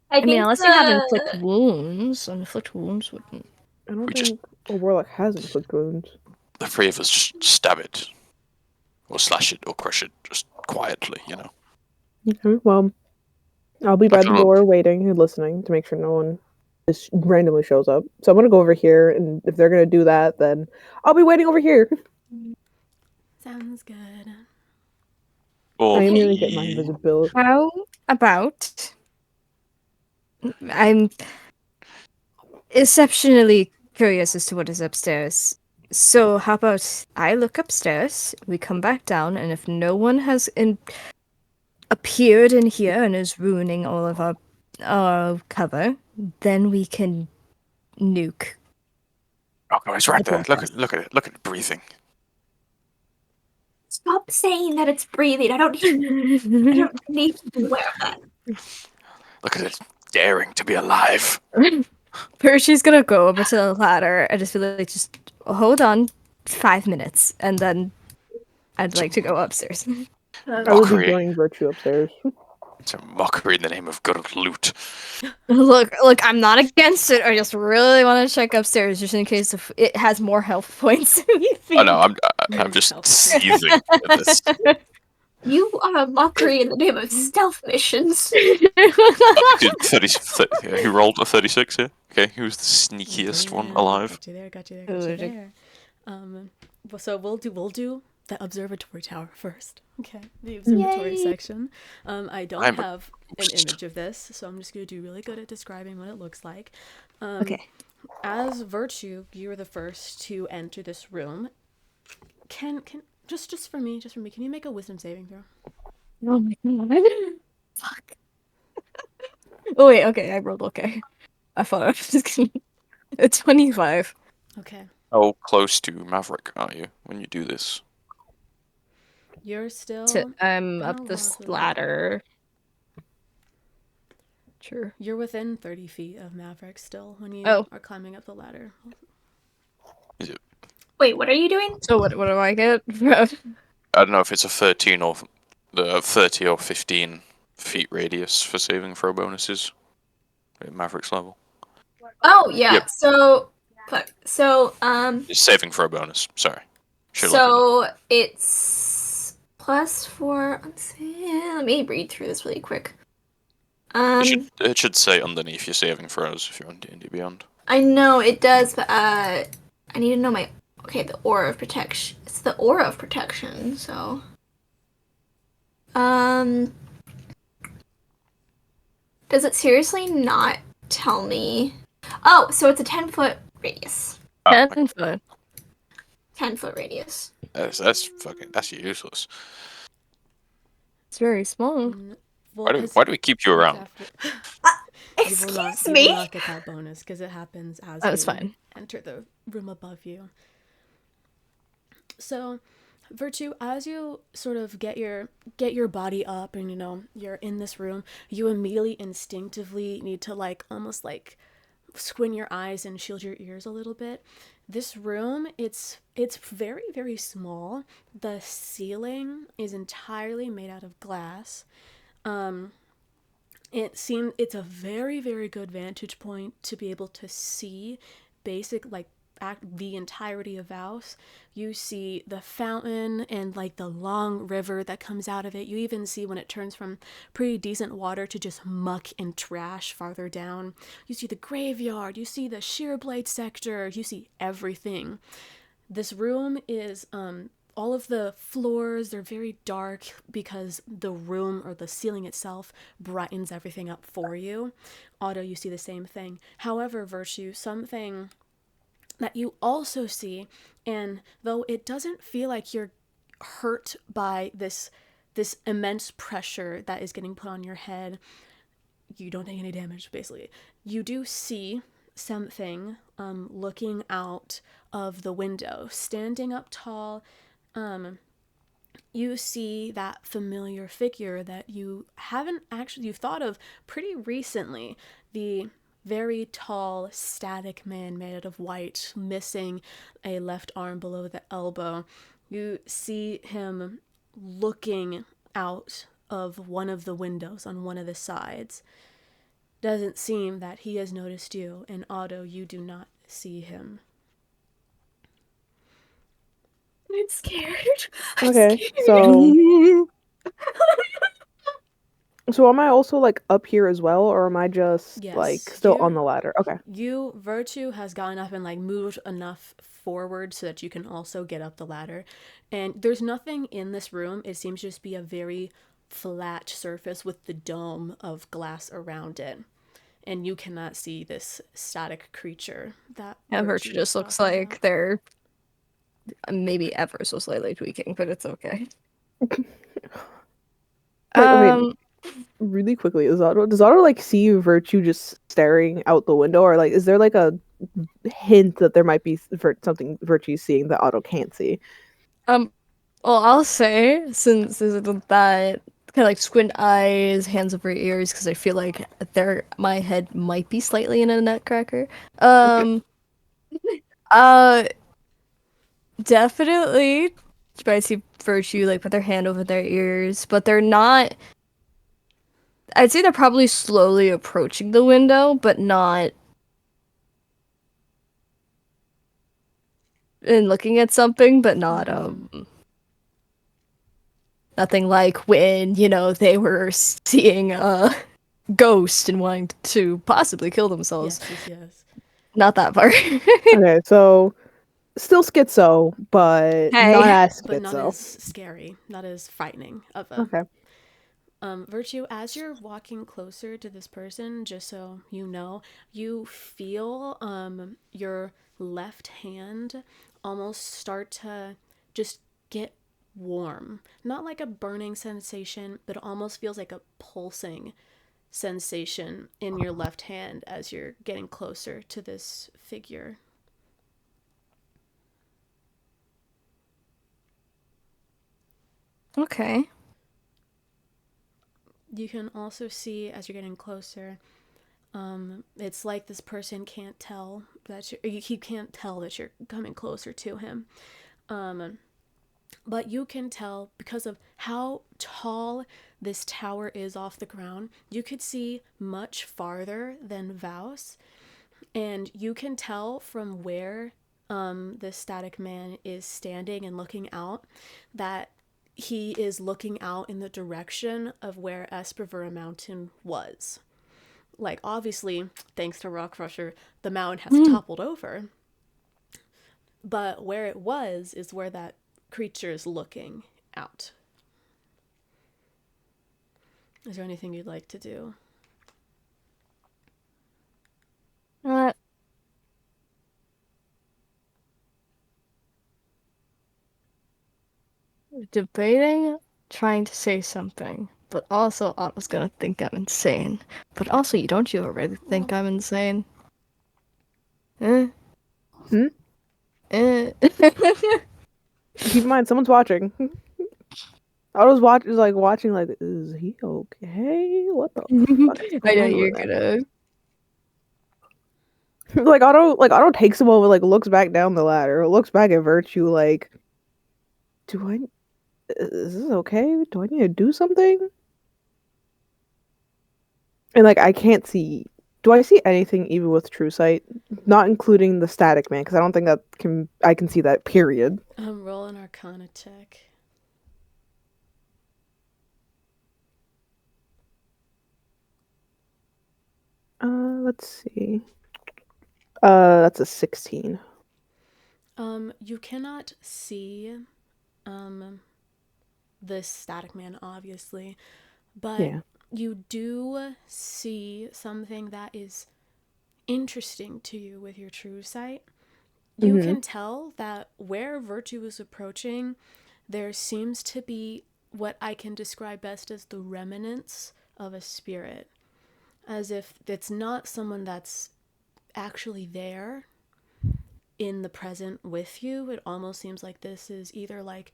I mean, unless you have inflict wounds, inflict wounds wouldn't. I don't We think a warlock has inflict wounds. The 3 of us just stab it. Or slash it, or crush it, just quietly, you know? Okay, well, I'll be by Like the a little- door waiting and listening to make sure no one just randomly shows up. So I'm gonna go over here, and if they're gonna do that, then I'll be waiting over here. Sounds good. I am gonna get my invisibility. How about I'm exceptionally curious as to what is upstairs. So how about I look upstairs, we come back down, and if no one has appeared in here and is ruining all of our cover, then we can nuke. Oh, it's right there. Look at it. Look at it breathing. Stop saying that it's breathing. I don't need to be aware of that. Look at it daring to be alive. Percy's gonna go over to the ladder and just be like, just hold on 5 minutes, and then I'd like to go upstairs. I will be Mockery. joining Virtue upstairs. It's a mockery in the name of good loot. Look, I'm not against it. I just really want to check upstairs just in case if it has more health points than you think. Oh no, I'm just seething at this. You are a mockery in the name of stealth missions. Dude, 30, who rolled a 36 here? Okay, who's the sneakiest one alive? Got you there. So we'll do the observatory tower first. Okay, the observatory section. I don't have an image of this, so I'm just gonna do really good at describing what it looks like. Okay. As Virtue, you were the first to enter this room. Can just for me, can you make a wisdom saving throw? Oh my god. Fuck. Oh wait, okay, I rolled okay. I thought I was just kidding. It's 25. Okay. How close to Maverick are you when you do this? You're still I'm how up this long- ladder. Sure. You're within 30 feet of Maverick still when you are climbing up the ladder. Is it? Wait, what are you doing? So what do I get? I don't know if it's a 13 or the 30 or 15 feet radius for saving throw bonuses at Maverick's level. Oh yeah. Yep. So It's saving throw bonus. Sorry. It's +4. Let's see. Let me read through this really quick. It should say underneath your saving throws if you're on D&D Beyond. I know it does, but I need to know the aura of protection. It's the aura of protection, so does it seriously not tell me? Oh, so it's a 10-foot radius. 10 foot. 10-foot radius. That's useless. It's very small. Why do we keep you around? Excuse You me? will not get that bonus because it happens as That's you fine. enter the room above you. So, Virtue, as you sort of get your body up and you're in this room, you immediately instinctively need to almost squint your eyes and shield your ears a little bit. This room, it's very, very small. The ceiling is entirely made out of glass. It's a very, very good vantage point to be able to see the entirety of Vouse. You see the fountain and the long river that comes out of it. You even see when it turns from pretty decent water to just muck and trash farther down. You see the graveyard, you see the Shearblade sector, you see everything. This room is all of the floors, they're very dark because the room or the ceiling itself brightens everything up for you. Otto, you see the same thing. However, Virtue, something that you also see, and though it doesn't feel like you're hurt by this immense pressure that is getting put on your head, you don't take any damage, basically. You do see something looking out of the window, standing up tall. You see that familiar figure that you've thought of pretty recently, the very tall, static man made out of white, missing a left arm below the elbow. You see him looking out of one of the windows on one of the sides. Doesn't seem that he has noticed you, and Otto, you do not see him. I'm scared. Okay, so so am I also up here as well, or am I just still on the ladder? Okay. Virtue has gotten up and moved enough forward so that you can also get up the ladder. And there's nothing in this room. It seems to just be a very flat surface with the dome of glass around it. And you cannot see this static creature that Virtue just looks like they're maybe ever so slightly tweaking, but it's okay. Really quickly, does Otto see Virtue just staring out the window, or is there a hint that there might be something Virtue's seeing that Otto can't see? Well, I'll say, since there's that kind of squint eyes, hands over ears, because I feel like my head might be slightly in a nutcracker. Definitely, I see Virtue put their hand over their ears, but they're not. I'd say they're probably slowly approaching the window, but not. And looking at something, but not nothing like when they were seeing a ghost and wanting to possibly kill themselves. Yes. Not that far. Okay, so still schizo, but not as schizo. But not as scary, not as frightening of a. Okay. Virtue, as you're walking closer to this person, just so you know, you feel your left hand almost start to just get warm. Not like a burning sensation, but it almost feels like a pulsing sensation in your left hand as you're getting closer to this figure. Okay. You can also see as you're getting closer, it's like this person can't tell that he can't tell that you're coming closer to him. But you can tell, because of how tall this tower is off the ground, you could see much farther than Vaus. And you can tell from where the static man is standing and looking out that he is looking out in the direction of where Espervera Mountain was. Like, obviously, thanks to Rock Crusher, the mountain has toppled over. But where it was is where that creature is looking out. Is there anything you'd like to do? Debating, trying to say something, but also Otto's gonna think I'm insane. But also, don't you already think I'm insane? Eh? Hmm? Eh? Keep in mind, someone's watching. Is like watching, like, is he okay? What the fuck is I going know on you're with that? gonna. Otto takes a moment, like, looks back down the ladder, looks back at Virtue, like, is this okay? Do I need to do something? And like, I can't see. Do I see anything even with True Sight? Not including the static man, because I don't think I can see that. Period. Roll an Arcana check. Let's see. That's a 16. You cannot see, this static man, obviously, but Yeah. you do see something that is interesting to you with your true sight. You can tell that where Virtue is approaching, there seems to be what I can describe best as the remnants of a spirit. As if it's not someone that's actually there in the present with you. It almost seems like this is either like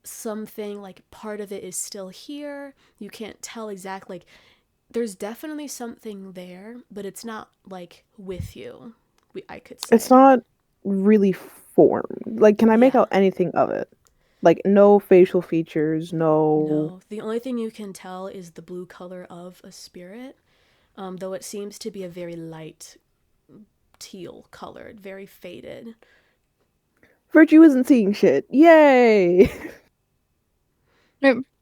something, like part of it is still here. You can't tell exactly. Like, there's definitely something there, but it's not like with you. I could say It's not really formed. Like, can I make out anything of it? Like, no facial features, no. No. The only thing you can tell is the blue color of a spirit, though it seems to be a very light teal colored, very faded. Virtue isn't seeing shit. Yay!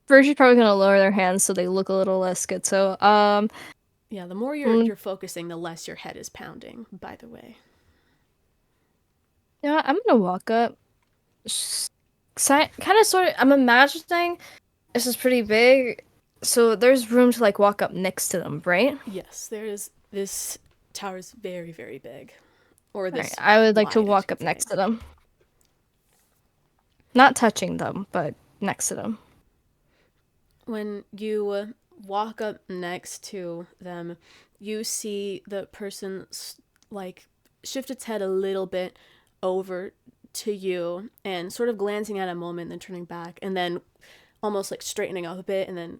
Virtue's probably gonna lower their hands so they look a little less schizo. Yeah, the more you're focusing, the less your head is pounding, by the way. Yeah, I'm gonna walk up. Kind of, sort of. I'm imagining this is pretty big, so there's room to like walk up next to them, right? Yes, there is. This tower is very, very big. Or this. Right, I would like to wide, I walk should up say. next to them, not touching them, but next to them. When you walk up next to them, you see the person like shift its head a little bit over to you and sort of glancing at a moment, then turning back, and then almost like straightening up a bit, and then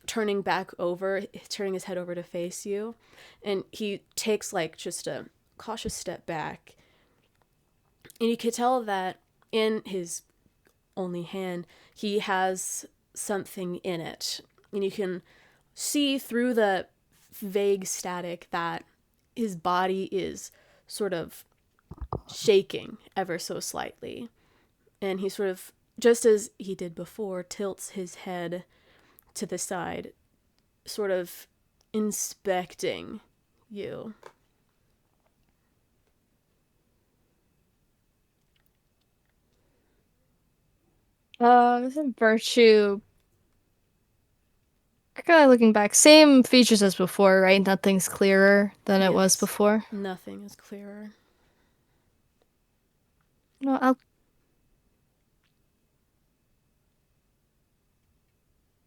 turning back over, turning his head over to face you. And he takes like just a cautious step back. And you could tell that in his only hand, he has something in it. And you can see through the vague static that his body is sort of shaking ever so slightly. And he sort of, just as he did before, tilts his head to the side, sort of inspecting you. Virtue. Kind of looking back, same features as before, right? Nothing's clearer than it was before. Nothing is clearer. No, I'll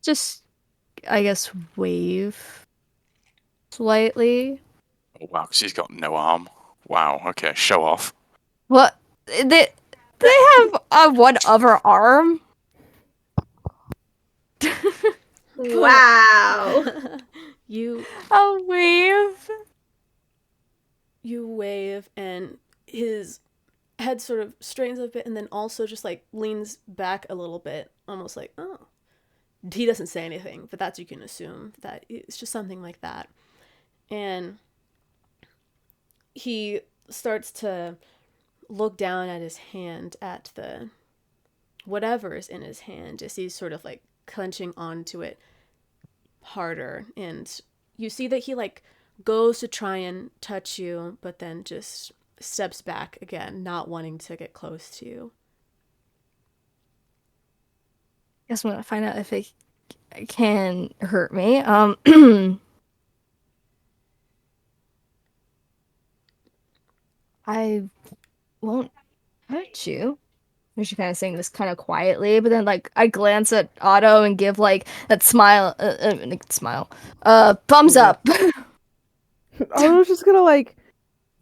just, I guess, wave slightly. Oh, wow, because he's got no arm. Wow, okay, show off. What? They have one other arm? Wow. A wave? You wave, and his head sort of straightens a bit and then also just like leans back a little bit, almost like, oh. He doesn't say anything, but that's you can assume that it's just something like that. And he starts to look down at his hand, at the whatever's in his hand, as he's sort of like clenching onto it harder. And you see that he like goes to try and touch you, but then just steps back again, not wanting to get close to you. Guess I'm gonna find out if it can hurt me. I won't hurt you. She's kind of saying this kind of quietly, but then like I glance at Otto and give like that smile, thumbs up. Otto's just gonna like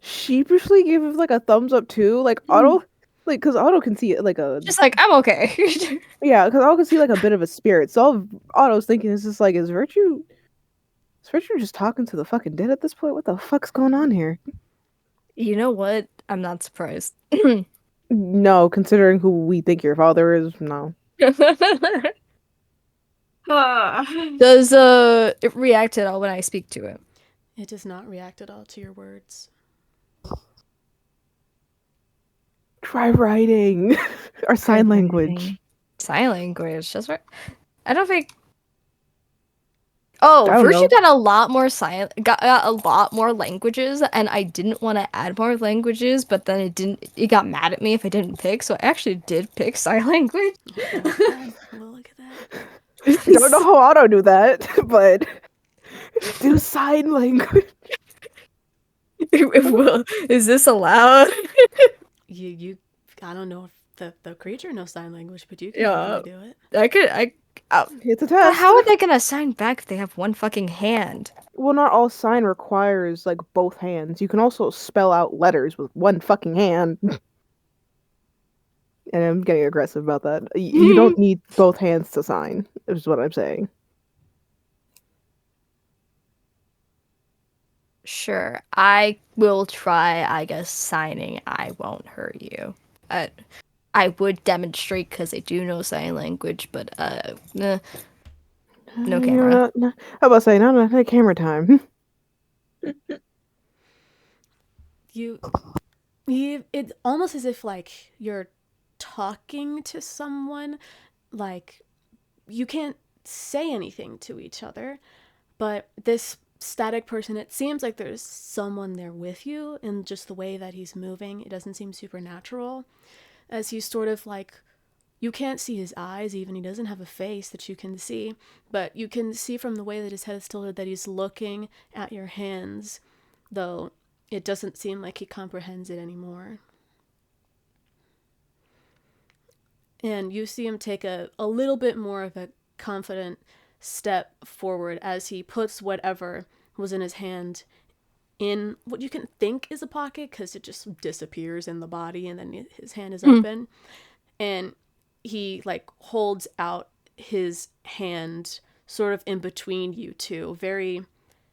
sheepishly give him like a thumbs up too. Like Otto, like because Otto can see like a just like I'm okay. yeah, because Otto can see like a bit of a spirit. So all Otto's thinking is just like, is Virtue just talking to the fucking dead at this point? What the fuck's going on here? You know what? I'm not surprised. No, considering who we think your father is, no. Does it react at all when I speak to it? It does not react at all to your words. Try writing or sign language. Sign language. That's right. I don't think. Oh, Virtue know. got a lot more got a lot more languages, and I didn't want to add more languages, but then it didn't. It got mad at me if I didn't pick, so I actually did pick sign language. Well, look at that. I don't know how Otto knew that, but do sign language. Is this allowed? You. I don't know if the creature knows sign language, but you can definitely do it. It's a test. How are they gonna sign back if they have one fucking hand? Well, not all sign requires like both hands. You can also spell out letters with one fucking hand. And I'm getting aggressive about that. You don't need both hands to sign, is what I'm saying. Sure, I will try, I guess, signing. I won't hurt you. I would demonstrate because I do know sign language, but no camera. How about saying, no, camera time. It's almost as if like you're talking to someone, like you can't say anything to each other, but this static person, it seems like there's someone there with you, and just the way that he's moving, it doesn't seem supernatural, as he's sort of like, you can't see his eyes even, he doesn't have a face that you can see, but you can see from the way that his head is tilted that he's looking at your hands, though it doesn't seem like he comprehends it anymore. And you see him take a little bit more of a confident step forward as he puts whatever was in his hand in what you can think is a pocket, because it just disappears in the body and then his hand is open. And he like holds out his hand sort of in between you two, very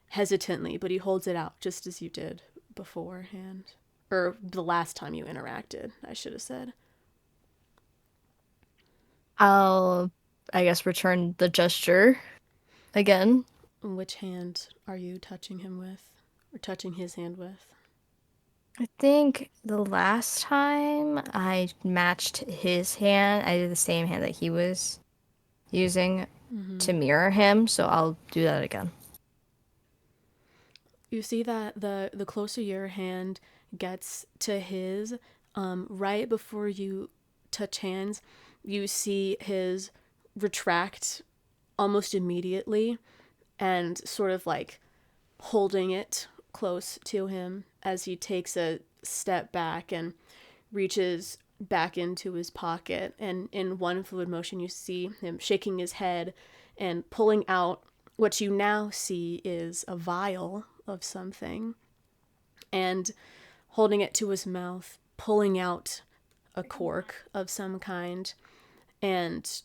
hesitantly, but he holds it out just as you did beforehand. Or the last time you interacted, I should have said. I'll, I guess, return the gesture again. Which hand are you touching him with? Or touching his hand with? I think the last time I matched his hand, I did the same hand that he was using to mirror him, so I'll do that again. You see that the closer your hand gets to his, right before you touch hands, you see his retract almost immediately and sort of like holding it close to him as he takes a step back and reaches back into his pocket. And in one fluid motion, you see him shaking his head and pulling out what you now see is a vial of something, and holding it to his mouth, pulling out a cork of some kind, and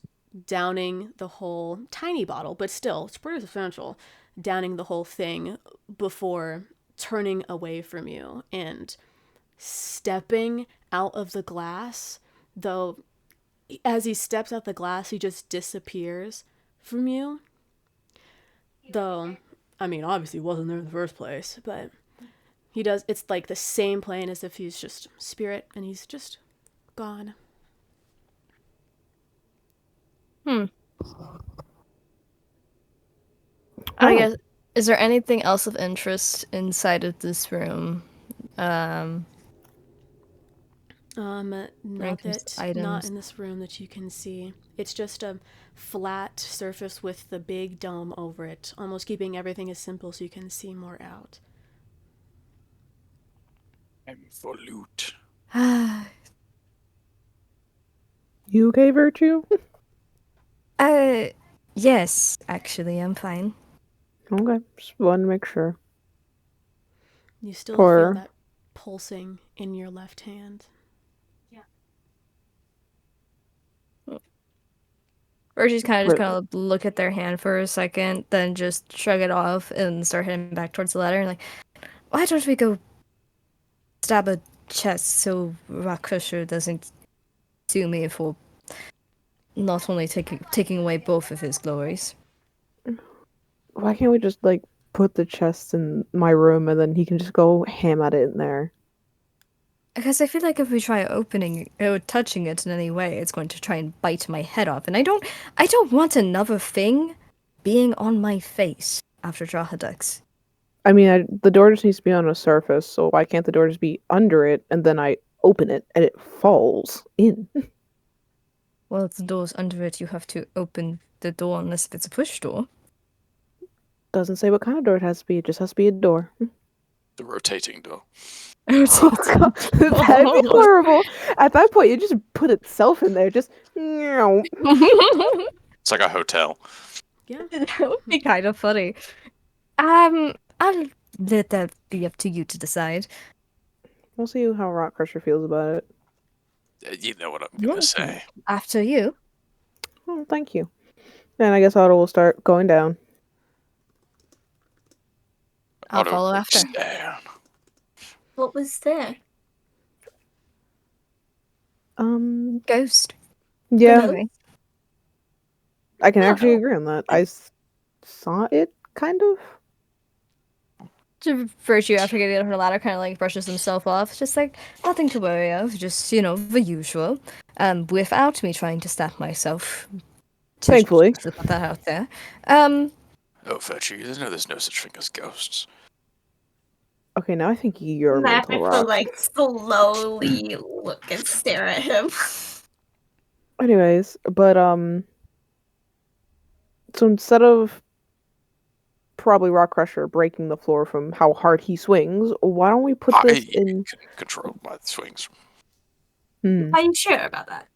downing the whole tiny bottle, but still, it's pretty substantial, downing the whole thing before turning away from you and stepping out of the glass, though as he steps out the glass, he just disappears from you. Though, I mean, obviously he wasn't there in the first place, but he does, it's like the same plane as if he's just spirit and he's just gone. I guess, is there anything else of interest inside of this room? Not items. in this room that you can see. It's just a flat surface with the big dome over it, almost keeping everything as simple so you can see more out. I'm for loot. You okay, Virtue? Yes, actually, I'm fine. Okay, just wanted to make sure. You still feel that pulsing in your left hand. Or she's kind of look at their hand for a second, then just shrug it off and start heading back towards the ladder. And like, why don't we go stab a chest so Rock Crusher doesn't sue me for not only taking away both of his glories? Why can't we just like put the chest in my room and then he can just go ham at it in there? Because I feel like if we try opening or touching it in any way, it's going to try and bite my head off, and I don't want another thing being on my face after Drahadux. I mean, the door just needs to be on a surface, so why can't the door just be under it and then I open it and it falls in? Well, if the door's under it, you have to open the door unless it's a push door. Doesn't say what kind of door it has to be, it just has to be a door. The rotating door. Oh, God. That'd be horrible. At that point, you just put itself in there, just meow. It's like a hotel. Yeah. That would be kind of funny. I'll let that be up to you to decide. We'll see how Rock Crusher feels about it. You know what I'm gonna say. After you. Oh, thank you. Then I guess Otto will start going down. I'll follow after. Down. What was there? Ghost. Yeah, Anyway. I can actually agree on that. I saw it, kind of. Virtue, after getting on her ladder, kind of like brushes himself off. Just like, nothing to worry of. Just, the usual. Without me trying to stab myself. Thankfully. Just put that out there. Oh, Virtue, there's no such thing as ghosts. Okay, now I think you're mental, Maverick Rock. will like slowly look and stare at him. Anyways, but so instead of probably Rock Crusher breaking the floor from how hard he swings, why don't we put this in? Can control my swings. Are you sure about that?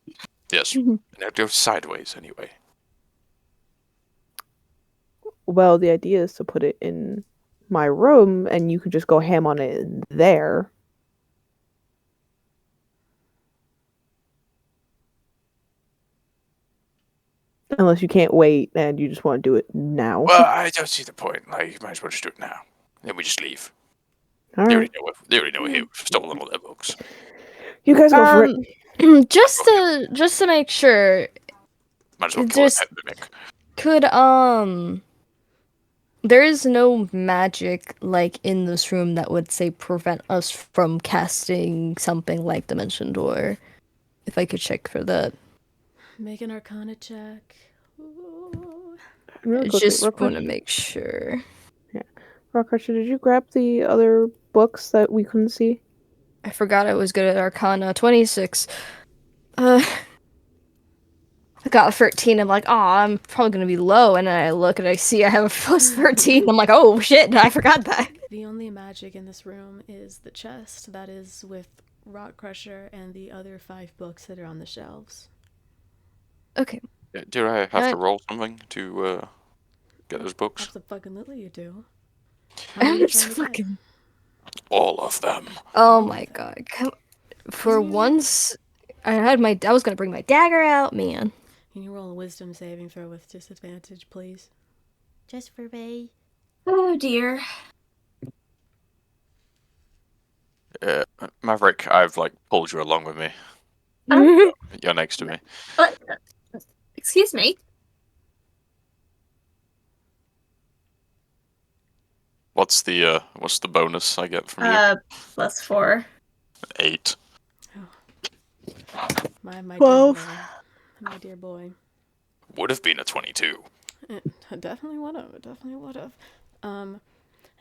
Yes. And it goes sideways anyway. Well, the idea is to put it in my room, and you could just go ham on it in there. Unless you can't wait and you just want to do it now. Well, I don't see the point. Like, you might as well just do it now. Then we just leave. All They right. already know we've stolen all their books. You guys go for it. Just to make sure, Might as well kill a pet mimic. could there is no magic like in this room that would say prevent us from casting something like Dimension Door. If I could check for that. Make an Arcana check. Really quickly, Just Rock want to Crusher- make sure. Rock Crusher, did you grab the other books that we couldn't see? I forgot I was good at Arcana. 26. I got 13. I'm like, oh, I'm probably gonna be low. And then I look and I see I have a plus 13. I'm like, oh shit, I forgot that. The only magic in this room is the chest that is with Rock Crusher and the other 5 books that are on the shelves. Okay. Do I have to roll something to get those books? Absolutely you do. How many are you trying to get? Fucking... All of them. Oh my god. For once, I was gonna bring my dagger out, man. Can you roll a wisdom saving throw with disadvantage, please? Just for me. Oh dear. Maverick, I've pulled you along with me. You're next to me. Excuse me. What's the bonus I get from you? +4. 8. My dear 12. boy. My dear boy. Would have been a 22. It definitely would have. It definitely would have.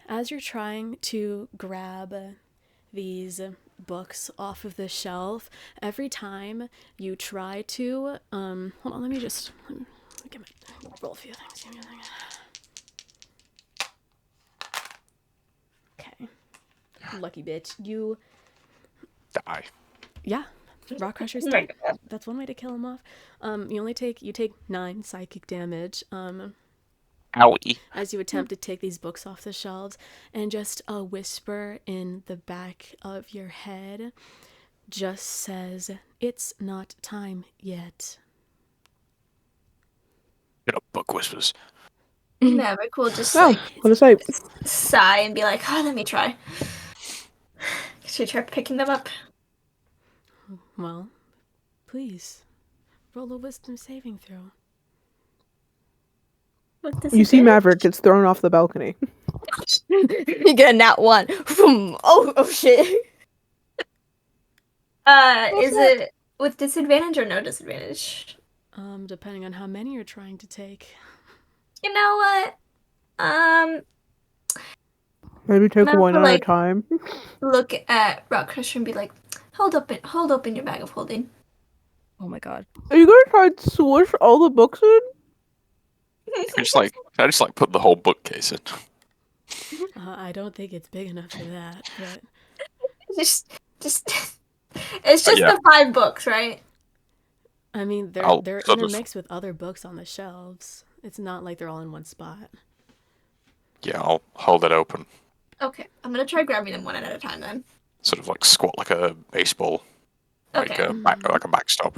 As you're trying to grab these books off of the shelf, every time you try to, hold on, let me roll a few things. Give me a second. Okay. Lucky bitch. You, Die. yeah. Rock Crusher's Oh my dead. God. That's one way to kill him off. You take 9 psychic damage. Owie. As you attempt to take these books off the shelves, and just a whisper in the back of your head just says, "It's not time yet." Get up, book whispers. Maverick will just Oh, what to say? sigh and be like, let me try. Should we try picking them up? Well, please roll a wisdom saving throw. You see Maverick gets thrown off the balcony. You get a nat 1. Oh shit. Is it with disadvantage or no disadvantage? Depending on how many you're trying to take. You know what? Maybe take Maverick one will, at a time. look at Rock Crusher and be like, hold open your bag of holding. Oh my god. Are you gonna try and swoosh all the books in? Can I just put the whole bookcase in? I don't think it's big enough for that, but just it's just the 5 books, right? I mean I'll they're sort of- intermixed with other books on the shelves. It's not like they're all in one spot. Yeah, I'll hold it open. Okay, I'm gonna try grabbing them one at a time then. Sort of squat like a baseball. Okay. Like a backstop.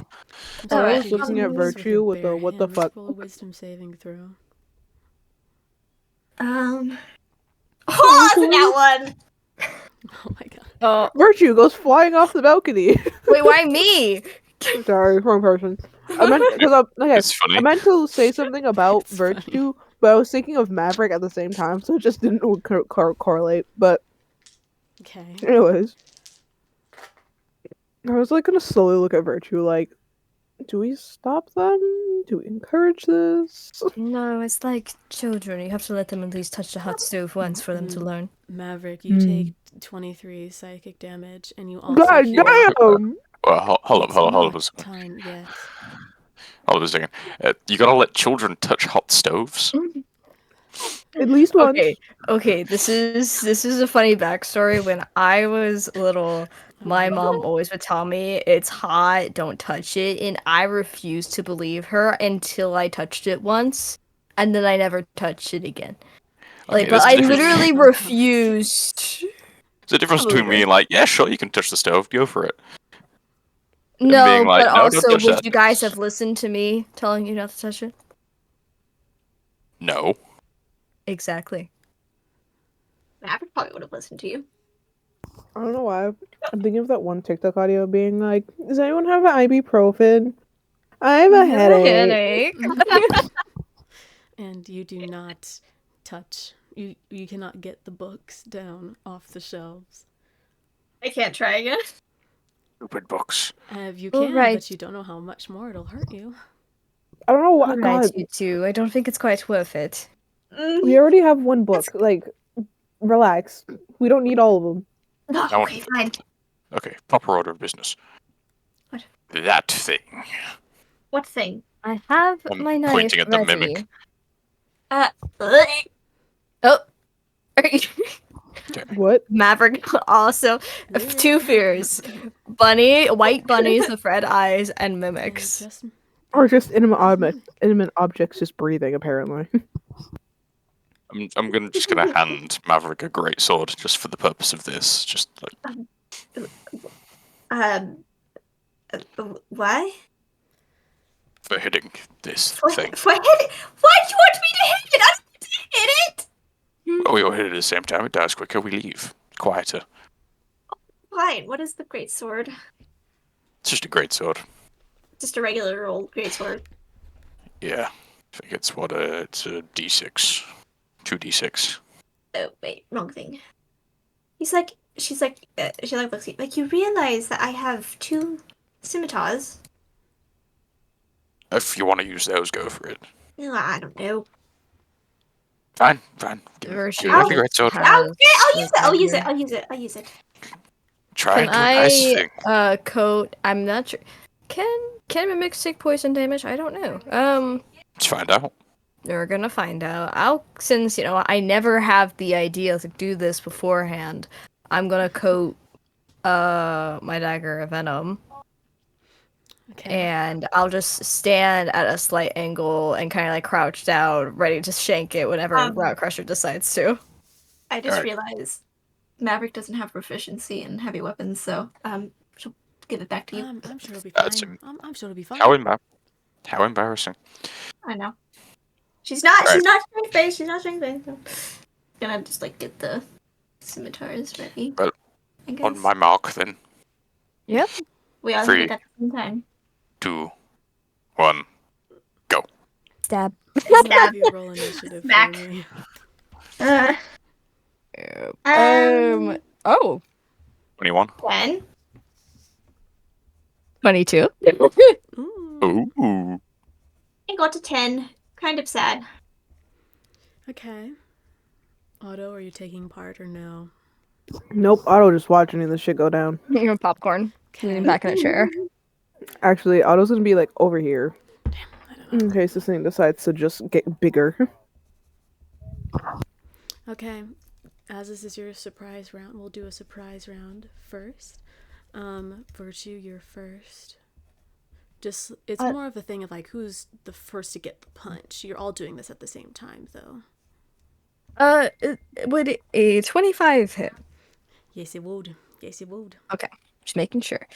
I Alright. was looking at Virtue with the what the fuck. Roll a wisdom saving throw. Oh, that's that one. Oh my god. Oh, Virtue goes flying off the balcony. wait, why me? Sorry, wrong person. I meant because It's funny. I meant to say something about It's funny. Virtue, but I was thinking of Maverick at the same time, so it just didn't correlate. But Okay. anyways, I was gonna slowly look at Virtue, do we stop them? Do we encourage this? No, it's like children. You have to let them at least touch the hot stove once for them to learn. Maverick, you take 23 psychic damage, and you also God hear, damn! Well, hold up "It's a not second. time yet." Hold up a second. You gotta let children touch hot stoves. At least once. Okay. This is a funny backstory. When I was little, my mom always would tell me it's hot, don't touch it, and I refused to believe her until I touched it once, and then I never touched it again. Okay, But there's a I difference- literally refused. There's a difference between me yeah, sure, you can touch the stove, go for it. No, being like, but "No, don't also, touch would that." you guys have listened to me telling you not to touch it? No. Exactly. Maverick probably would have listened to you. I don't know why. I'm thinking of that one TikTok audio being like, "Does anyone have an ibuprofen? I have a headache." And you do not touch. You cannot get the books down off the shelves. I can't try again. Stupid books. You can, Alright. but you don't know how much more it'll hurt you. I don't know what. Alright, God, you two. I don't think it's quite worth it. we already have one book. Relax. We don't need all of them. No, Now- okay, fine. Okay, proper order of business. What? That thing. What thing? I have I'm my knife pointing at the ready. mimic. Oh. What? Maverick also have 2 fears. White bunnies with red eyes, and mimics. Just Or just inanimate objects just breathing, apparently. I'm just gonna hand Maverick a great sword just for the purpose of this. Just Why? for hitting this thing. For hit it? Why do you want me to hit it? I don't want to hit it. Well, we all hit it at the same time. It dies quicker. We leave quieter. Fine. What is the great sword? It's just a great sword. Just a regular old great sword. Yeah. I think it's it's a D6. 2d6. Oh wait, wrong thing. She's like, she like looks at you, like, you realize that I have 2 scimitars. If you want to use those, go for it. No, I don't know. Fine. Give me the great sword. I'll use it. Try Can and do a nice thing. I coat? I'm not sure. Can mimics take poison damage? I don't know. Let's find out. We're gonna find out. Since I never have the idea to do this beforehand, I'm gonna coat my dagger of venom. Okay. And I'll just stand at a slight angle and kind of like crouch down, ready to shank it whenever Route Crusher decides to. I just realized Maverick doesn't have proficiency in heavy weapons, so she'll give it back to you. I'm sure it'll be fine. I'm sure it'll be fine. How embarrassing. I know. She's not strength based. She's not strength based. So. Gonna just like get the scimitars ready. Well, on my mark then. Yep. We all did it at the same time. 2, 1, go. Stab. Stab. Roll initiative. Smack. For me. Oh. 21. 10. 22. Ooh. I got to 10. Kind of sad. Okay. Otto, are you taking part or no? Nope, Otto just watching this shit go down. You're popcorn. Leaning back in a chair. Actually, Otto's gonna be like over here. In case this thing decides to just get bigger. Okay. As this is your surprise round, we'll do a surprise round first. Virtue, you're first. It's more of a thing of like who's the first to get the punch. You're all doing this at the same time, though. Would a 25 hit? Yes, it would. Yes, it would. Okay, just making sure.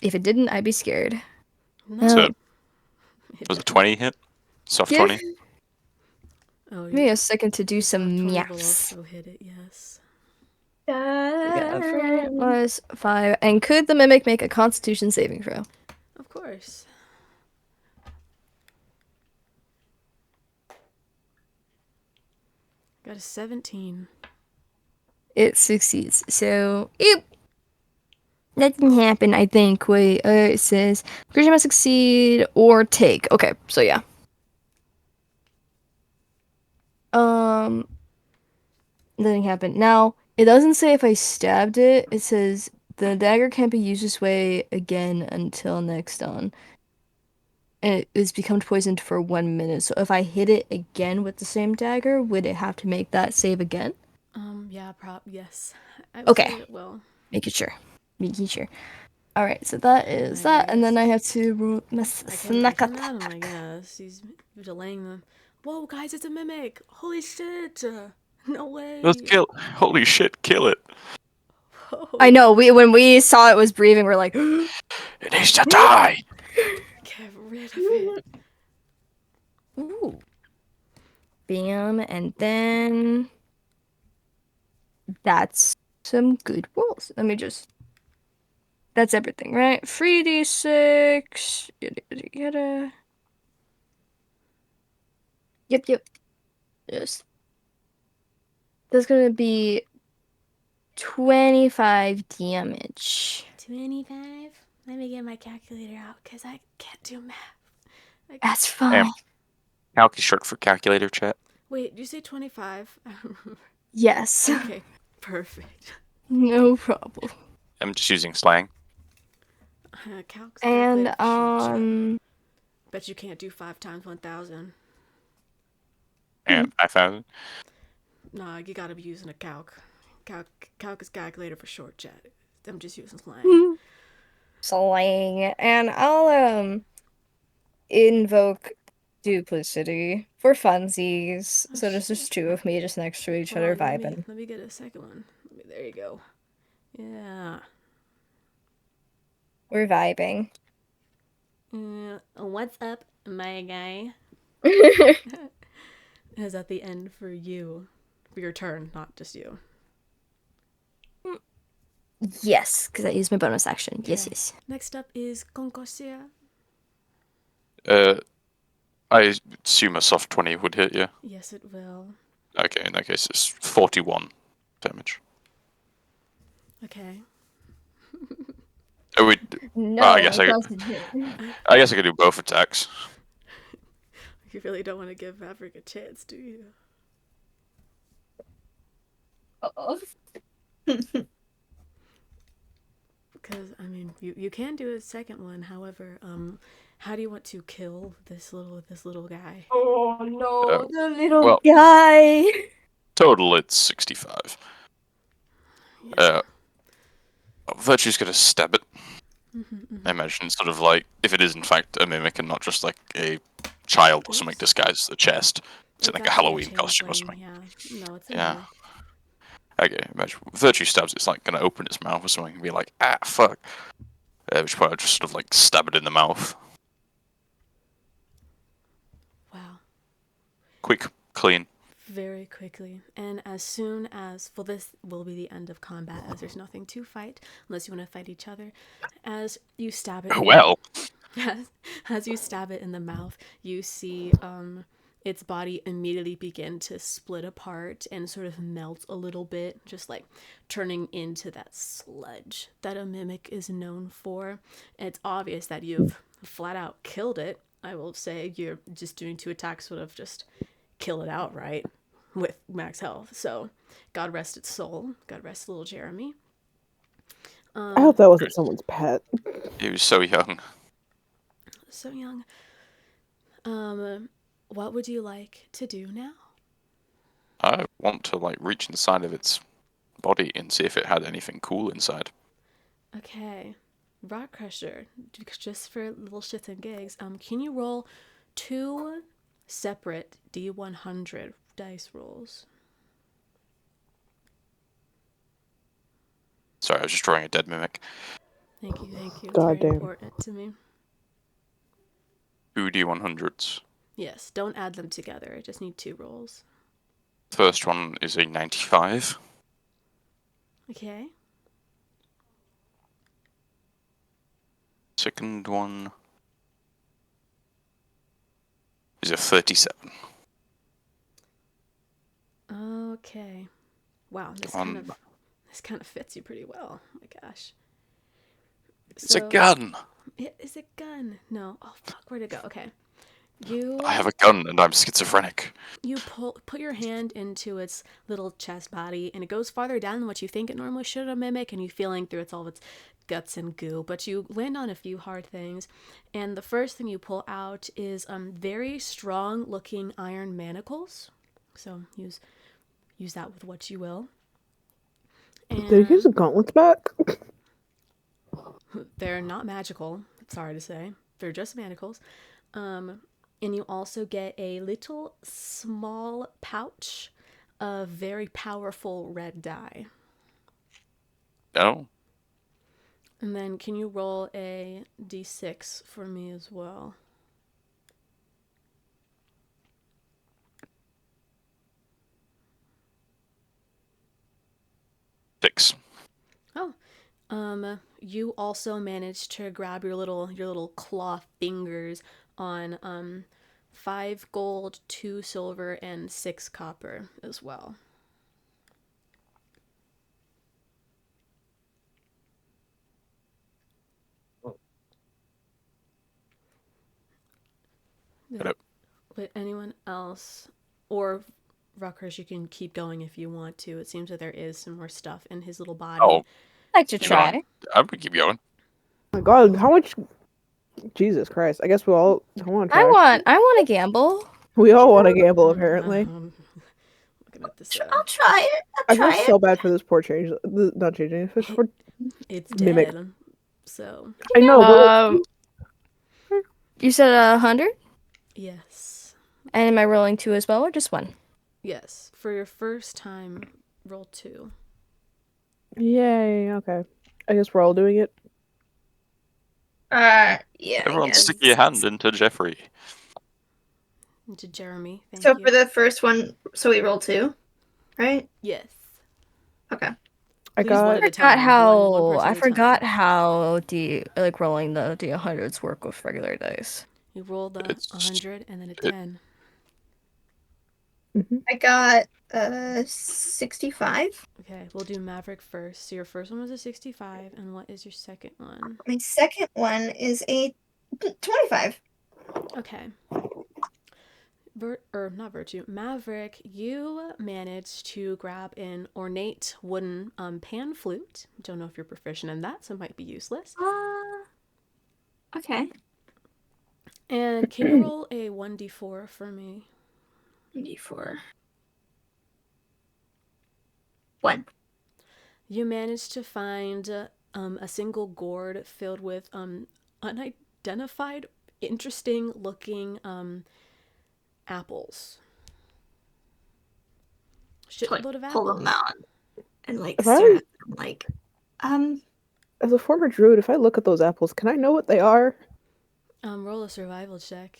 If it didn't, I'd be scared. No. Was it 20 hit? Soft 20? Oh, give me a second to do some maths. maths. Also hit it, yes. Was 5. And could the mimic make a Constitution saving throw? Of course. Got a 17. It succeeds. So, that didn't happen, I think. Wait, it says, creature must succeed or take. Okay, so yeah. Nothing happened. Now, it doesn't say if I stabbed it. It says, the dagger can't be used this way again until next dawn. And it is become poisoned for 1 minute. So if I hit it again with the same dagger, would it have to make that save again? Yeah, yes. Okay. Well, Making sure. All right, so that is that, and then I have to roll my snack attack. I guess he's delaying them. Whoa, guys, it's a mimic! Holy shit! No way! Let's kill. Holy shit! Kill it. Whoa. I know. When we saw it was breathing, we're like, it needs to die. Get rid of it. ooh, bam, and then that's some good rolls. Let me just. That's everything, right? 3d6. Yada. Yep. Just. That's gonna be 25 damage. 25? Let me get my calculator out, because I can't do math. That's fine. Calc is short for calculator, chat. Wait, did you say 25? Yes. Okay, perfect. No problem. I'm just using slang. And Bet you can't do 5 times 1,000. And 5,000. Nah, you gotta be using a calc. Calc is calculator for short, chat. I'm just using slang. Slang. And I'll invoke duplicity for funsies. So there's just 2 of me just next to each other vibing. Let me get a second one. There you go. Yeah. We're vibing. What's up, my guy? Is at the end for you. For your turn, not just you. Yes, because I used my bonus action. Yes, Okay. yes. Next up is Concorsia. I assume a soft 20 would hit you. Yes, it will. Okay, in that case, it's 41 damage. Okay. Oh, No, I guess it doesn't hit. I guess I could do both attacks. You really don't want to give Maverick a chance, do you? Uh-oh. Because I mean, you can do a second one. However, how do you want to kill this little guy? Oh no, the little Well, Guy. total it's 65. Yeah. Virtue's gonna stab it. I imagine sort of like if it is in fact a mimic and not just like a child or something Oops. disguised as a chest. It's like a actually Halloween costume or changeling, something. Yeah. No, it's a Yeah. mimic. Okay, imagine Virtue stabs. It's like gonna open its mouth or something and be like, ah, fuck. Which part just sort of like stab it in the mouth. Wow. Quick, clean. Very quickly. And as soon as, well, this will be the end of combat, as there's nothing to fight, unless you want to fight each other. As you stab it Well, as you stab it in the mouth, you see its body immediately begin to split apart and sort of melt a little bit, just like turning into that sludge that a mimic is known for. And it's obvious that you've flat out killed it. I will say you're just doing 2 attacks would have just kill it outright with max health. So, God rest its soul. God rest little Jeremy. I hope that wasn't someone's pet. he was so young. So young. What would you like to do now? I want to like reach inside of its body and see if it had anything cool inside. Okay. Rock Crusher, just for little shits and gigs, can you roll 2 separate D100 dice rolls? Sorry, I was just drawing a dead mimic. Thank you. It's God very damn. important to me. 2 D100s. Yes, don't add them together. I just need 2 rolls. First one is a 95. Okay. Second one is a 37. Okay. Wow, this kind of fits you pretty well. Oh my gosh. It's a gun. It is a gun. No. Oh fuck, where'd it go? Okay. I have a gun and I'm schizophrenic. You put your hand into its little chest body, and it goes farther down than what you think it normally should a mimic, and you feeling through all of its guts and goo, but you land on a few hard things, and the first thing you pull out is very strong looking iron manacles. So use that with what you will. And Did he use the gauntlets back? they're not magical, sorry to say. They're just manacles. And you also get a little small pouch of very powerful red dye. Oh. And then can you roll a d6 for me as well? Six. Oh. You also managed to grab your little claw fingers on 5 gold, 2 silver, and 6 copper as well. But anyone else, or Ruckers, you can keep going if you want to. It seems that there is some more stuff in his little body. Oh, I'd like to try. I would keep going. Oh my god, how much? Jesus Christ! I guess we all want to try. I want to gamble. We all want to gamble, apparently. Looking at this. I'll try it. I feel so bad for this poor change. Not changing. This poor It's mimic. dead. So I know. But You said 100, yes, and am I rolling 2 as well, or just 1? yes. For your first time, roll 2. yay. Okay. I guess we're all doing it. Yeah. Everyone stick your hand into Jeffrey. To Jeremy. Thank you. For the first one, so we roll 2, right? Yes. Okay. Please one at a forgot time. how One person I at a forgot time. how rolling the D100s work with regular dice. You rolled a 100 and then a 10. I got 65. Okay, we'll do Maverick first. So your first one was a 65, and what is your second one? My second one is a 25. Okay. Not Virtue. Maverick, you managed to grab an ornate wooden pan flute. Don't know if you're proficient in that, so it might be useless. Okay. And can you roll a 1d4 for me? 1d4. 1. You managed to find a single gourd filled with unidentified, interesting looking apples. Shitload of apples. Pull them out and like If stare I- at them like, As a former druid, if I look at those apples, can I know what they are? Roll a survival check.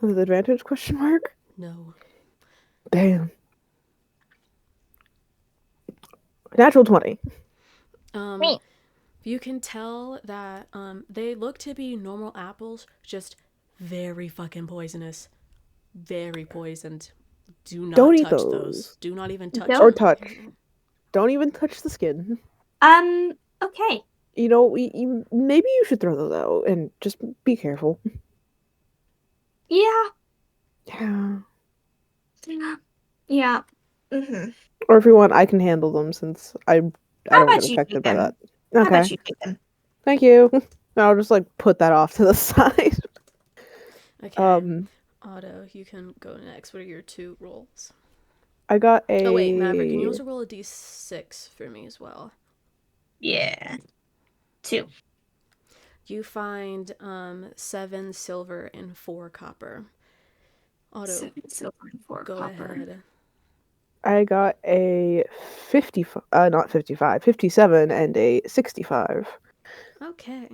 With advantage? Question mark. No. Damn. Natural 20. You can tell that they look to be normal apples, just very fucking poisonous. Very poisoned. Do not Don't eat touch those. Do not even touch Don't. Or them. touch. Don't even touch the skin. Okay. You know, maybe you should throw those out and just be careful. Yeah. Yeah. Yeah. Mm-hmm. Or if you want, I can handle them since I don't about get you affected take by them? that. How Okay. about you take them? Thank you. I'll just like put that off to the side. Okay. Otto, you can go next. What are your 2 rolls? I got a. Oh wait, Maverick, can you also roll a d6 for me as well? Yeah. 2. You find 7 silver and 4 copper. Otto, 7 silver and 4 go copper. ahead. I got a 57 and a 65. Okay.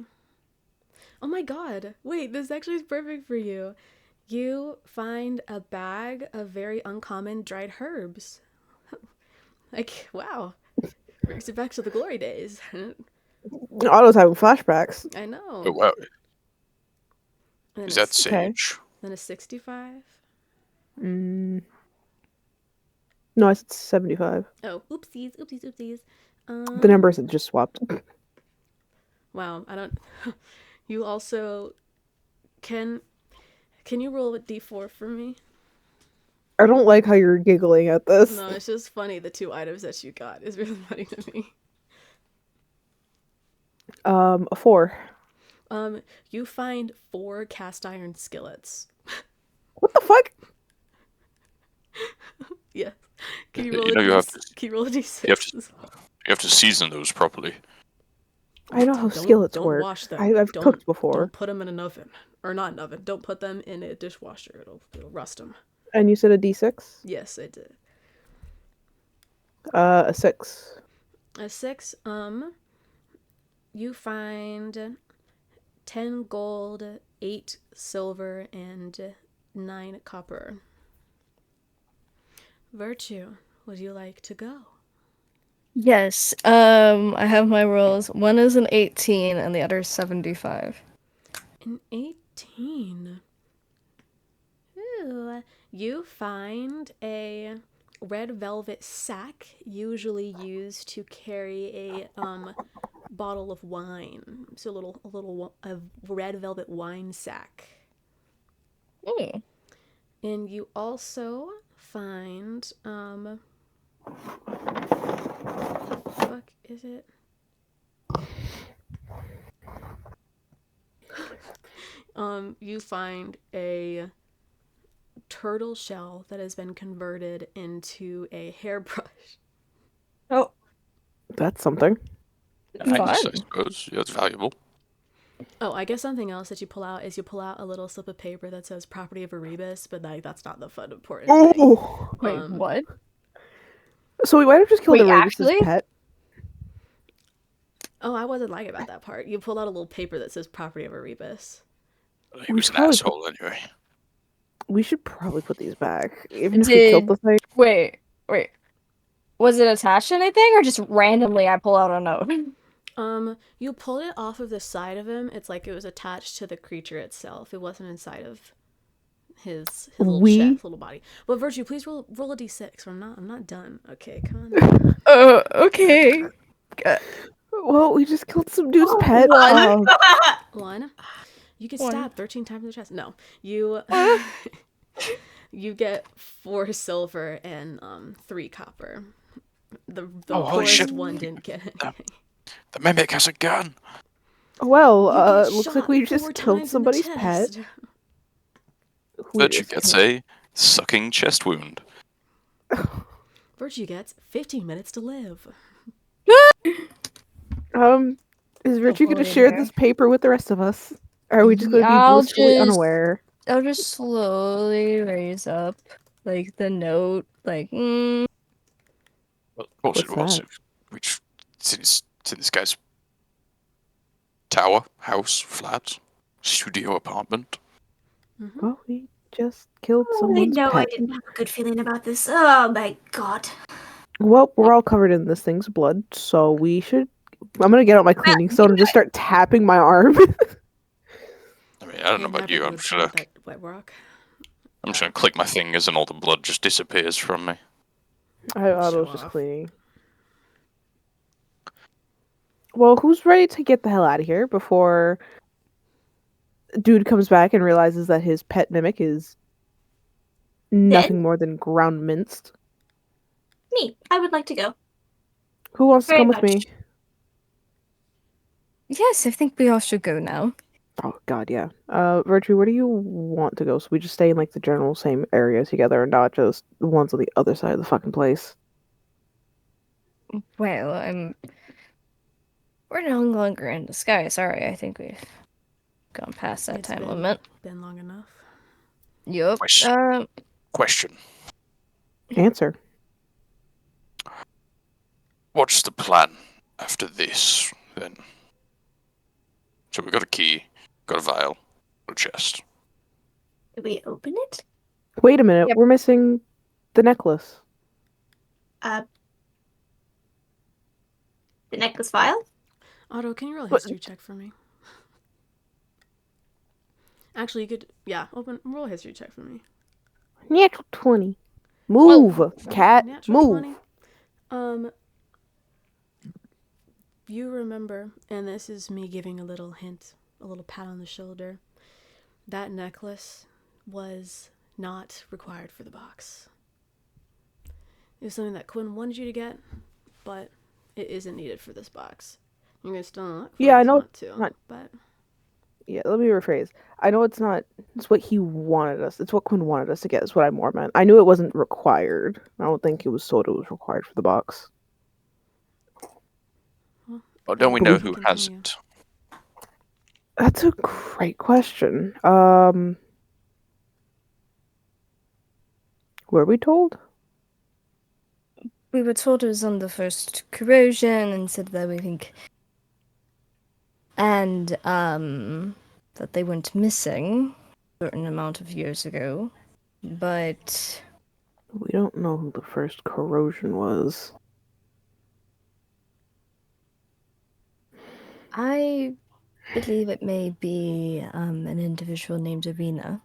Oh my god. Wait, this actually is perfect for you. You find a bag of very uncommon dried herbs. Like, wow. Brings you back to the glory days. Otto's having flashbacks. I know. Oh, wow. And Is then that sage? Then a 65? No, I said 75. Oh, oopsies. The numbers had just swapped. Wow, I don't... You also... Can you roll a d4 for me? I don't like how you're giggling at this. No, it's just funny. The 2 items that you got is really funny to me. A 4. You find 4 cast iron skillets. What the fuck? Yeah. Can you roll You know, you have to, Can you roll a d6? you have to season those properly. I know how skillets don't work. wash them. I've cooked before. Don't put them in an oven. Or not an oven. Don't put them in a dishwasher. It'll rust them. And you said a D6? Yes, I did. A 6. A 6, you find 10 gold, 8 silver, and 9 copper. Virtue, would you like to go? Yes. I have my rolls. One is an 18 and the other is 75. An 18. Ooh. You find a red velvet sack, usually used to carry a bottle of wine. So a red velvet wine sack. Mm. And you also find what the fuck is it? You find a turtle shell that has been converted into a hairbrush. Oh, That's something. Nice, I fun. suppose. Yeah, that's valuable. Oh, I guess something else that you pull out is you pull out a little slip of paper that says property of Erebus, but that's not the fun important thing. Oh! Wait, what? So we might have just killed Wait, Erebus's actually? pet. Oh, I wasn't lying about that part. You pull out a little paper that says property of Erebus. He We was should an probably asshole anyway. We should probably put these back. Even if we killed the thing. Wait. Was it attached to anything, or just randomly I pull out a note? You pulled it off of the side of him. It's like it was attached to the creature itself. It wasn't inside of his little chest, little body. But Virtue, please roll a d6. I'm not done. Okay, come on. Okay. Well, we just killed some dude's pet. One. You get stabbed 13 times in the chest. No, you you get 4 silver and 3 copper. The poorest one didn't get anything. The mimic has a gun. Well, it looks like we just killed somebody's pet. Virtue gets a sucking chest wound. Virtue gets 15 minutes to live. Is Virtue going to share this paper with the rest of us? Or are we just going to be blissfully unaware? I'll just slowly raise up, like, the note, like, Well, of course it was. It's in this guy's tower, house, flat, studio, apartment. Mm-hmm. Well, we just killed someone's pet. I didn't have a good feeling about this. Oh my god. Well, we're all covered in this thing's blood, so we should... I'm going to get out my cleaning soda and just start tapping my arm. I mean, I don't know about you. I'm just gonna click my fingers and all the blood just disappears from me. I was just cleaning. Well, who's ready to get the hell out of here before dude comes back and realizes that his pet mimic is nothing more than ground minced? Me. I would like to go. Who wants to come with me? Yes, I think we all should go now. Oh god, yeah. Virtue, where do you want to go? So we just stay in like the general same area together and not just the ones on the other side of the fucking place. Well, we're no longer in the sky. Sorry, I think we've gone past that time limit. Been long enough. Yup. Question. Answer. What's the plan after this, then? So we got a key, got a vial, got a chest. Did we open it? Wait a minute, we're missing the necklace. The necklace vial? Otto, can you roll a history check for me? Actually, you could, roll a history check for me. Natural 20. Move, cat, move. 20. You remember, and this is me giving a little hint, a little pat on the shoulder, that necklace was not required for the box. It was something that Quinn wanted you to get, but it isn't needed for this box. You're gonna still not. Yeah, I know. But yeah, let me rephrase. I know it's not. It's what he wanted us. It's what Quinn wanted us to get. Is what I more meant. I knew it wasn't required. I don't think it was told it was required for the box. Well, don't we know who has it? That's a great question. Were we told? We were told it was on the first corrosion and said that we think... And, that they went missing a certain amount of years ago. But... We don't know who the first corrosion was. I believe it may be an individual named Arena.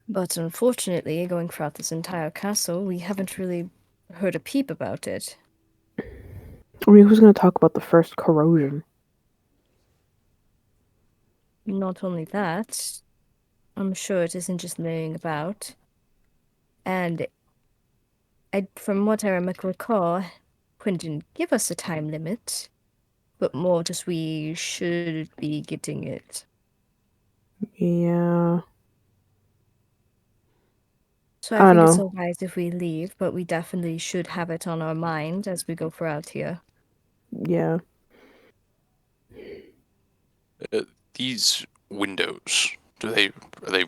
But unfortunately, going throughout this entire castle, we haven't really heard a peep about it. I mean, who's going to talk about the first corrosion? Not only that, I'm sure it isn't just laying about. And from what I recall, Quinn didn't give us a time limit, but more just we should be getting it. Yeah. So I think it's alright if we leave, but we definitely should have it on our mind as we go throughout here. Yeah. These windows, are they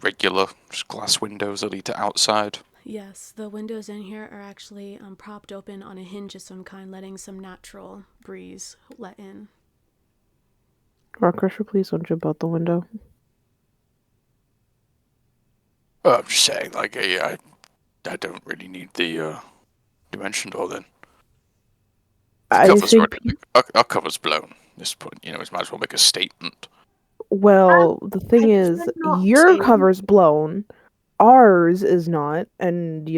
regular, just glass windows that lead to outside? Yes, the windows in here are actually propped open on a hinge of some kind, letting some natural breeze let in. Rock Crusher, please don't jump out the window. Well, I'm just saying, like, I don't really need the dimension door then. The I cover's think. already, our cover's blown at this point. You know, we might as well make a statement. Well, the thing I is, prefer not your to. cover's blown, ours is not, and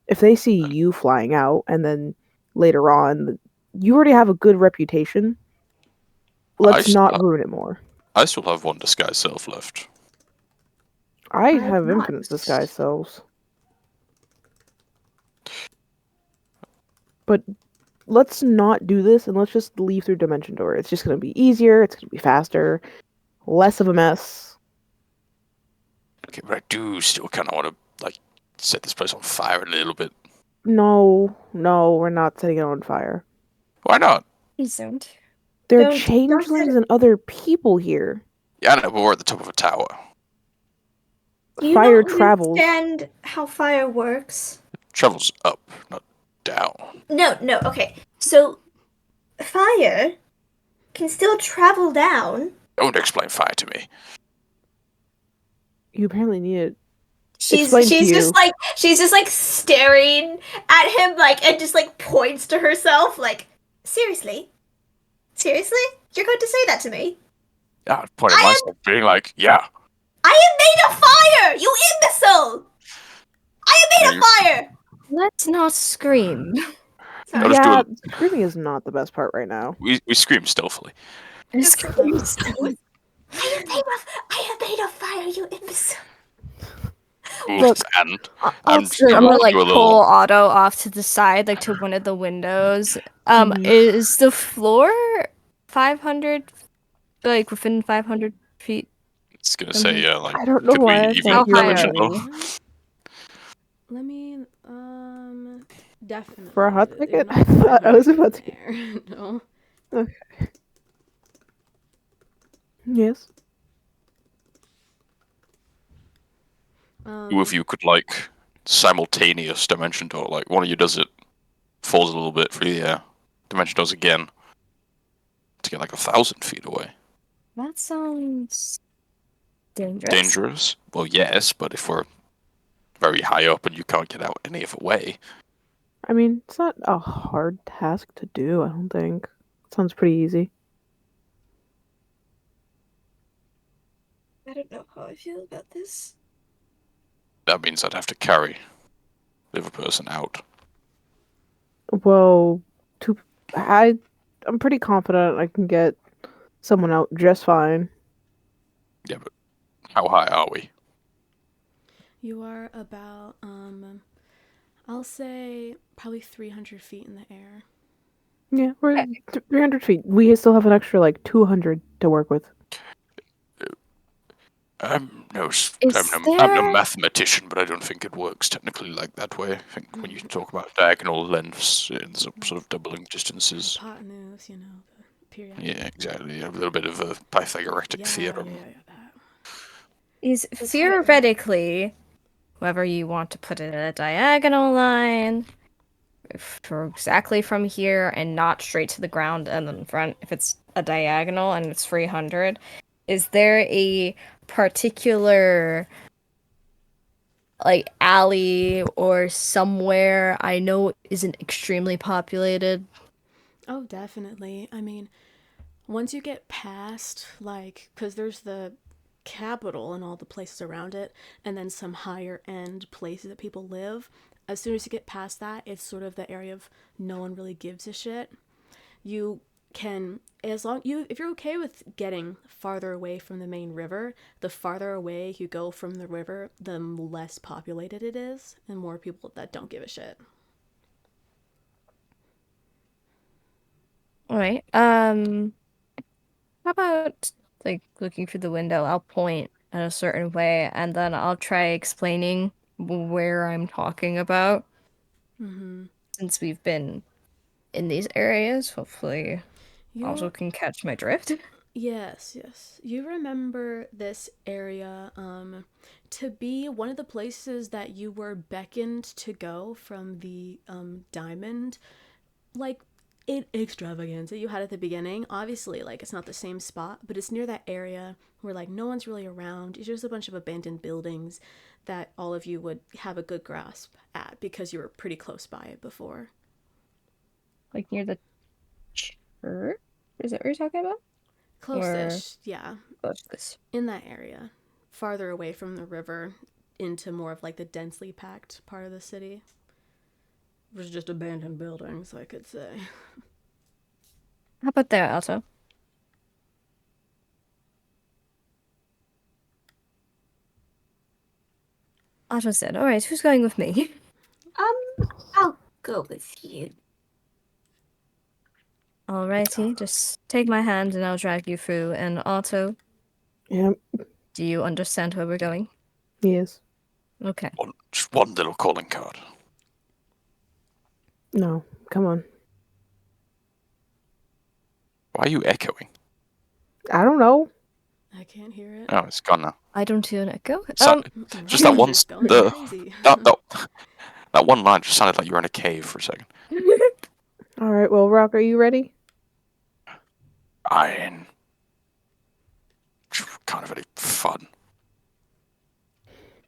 if they see you flying out, and then later on, you already have a good reputation. Let's not ruin it more. I still have one disguise self left. I I have not. infinite disguise selves. But let's not do this, and let's just leave through Dimension Door. It's just going to be easier, it's going to be faster, less of a mess. Okay, but I do still kind of want to, like, set this place on fire a little bit. No, we're not setting it on fire. Why not? Please don't. There are Don't changelings set and other people here. Yeah, I know, but we're at the top of a tower. Do you Fire not travels. understand how fire works? Travels up, not down. No, okay. So, fire can still travel down. Don't explain fire to me. You apparently need it. She's Explain to just like staring at him and just like points to herself like, seriously? You're going to say that to me? Yeah, I'd point at myself, being like, yeah. I am made of fire, you imbecile! I am made of fire! Let's not scream. I'll just Yeah, screaming is not the best part right now. We scream stealthily. Scream. I am made of fire, you imbecile. Look, and I'll just I'm gonna do like a little- pull Otto off to the side, like to one of the windows. Is the floor 500, like within 500 feet? It's gonna say, like, I don't know could why I we thought How even you were high dimension are door? we? Let me, definitely. For a hot they're ticket? not I was about to. there. No. Okay. Yes. Two of you could, like, simultaneous dimension door. Like, one of you does it, falls a little bit through the air, dimension doors again, to get like 1,000 feet away. That sounds dangerous. Dangerous? Well, yes, but if we're very high up and you can't get out any other way. I mean, it's not a hard task to do, I don't think. It sounds pretty easy. I don't know how I feel about this. That means I'd have to carry the other person out. Well, I'm pretty confident I can get someone out just fine. Yeah, but how high are we? You are about, I'll say probably 300 feet in the air. Yeah, we're 300 feet. We still have an extra, 200 to work with. I'm no there- mathematician, but I don't think it works technically like that way. I think when you talk about diagonal lengths, it ends up sort of doubling distances. Hypotenuse, the periodic. Yeah, exactly. A little bit of a Pythagorean theorem. That. Is theoretically, whether you want to put it in a diagonal line, exactly from here and not straight to the ground and then front, if it's a diagonal and it's 300, is there a particular alley or somewhere I know isn't extremely populated? Oh, definitely. I mean, once you get past, because there's the capital and all the places around it, and then some higher end places that people live, as soon as you get past that, it's sort of the area of no one really gives a shit. You can, if you're okay with getting farther away from the main river, the farther away you go from the river, the less populated it is, and more people that don't give a shit. All right. How about looking through the window? I'll point in a certain way, and then I'll try explaining where I'm talking about. Mm-hmm. Since we've been in these areas, hopefully also can catch my drift. Yes. You remember this area to be one of the places that you were beckoned to go from the diamond, extravaganza you had at the beginning. Obviously, like, it's not the same spot, but it's near that area where, like, no one's really around. It's just a bunch of abandoned buildings that all of you would have a good grasp at because you were pretty close by it before. Like near the church? Is that what you're talking about? Close-ish, yeah. Close. In that area. Farther away from the river into more of, like, the densely packed part of the city. There's just abandoned buildings, I could say. How about there, Alto? Alto said, alright, who's going with me? I'll go with you. Alrighty, just take my hand and I'll drag you through. And Alto, Yep. do you understand where we're going? Yes. Okay. Just one little calling card. No. Come on. Why are you echoing? I don't know. I can't hear it. Oh, it's gone now. I don't hear an echo. Just that one. Going crazy. That one line just sounded like you were in a cave for a second. All right. Well, Rock, are you ready? Kind of any fun.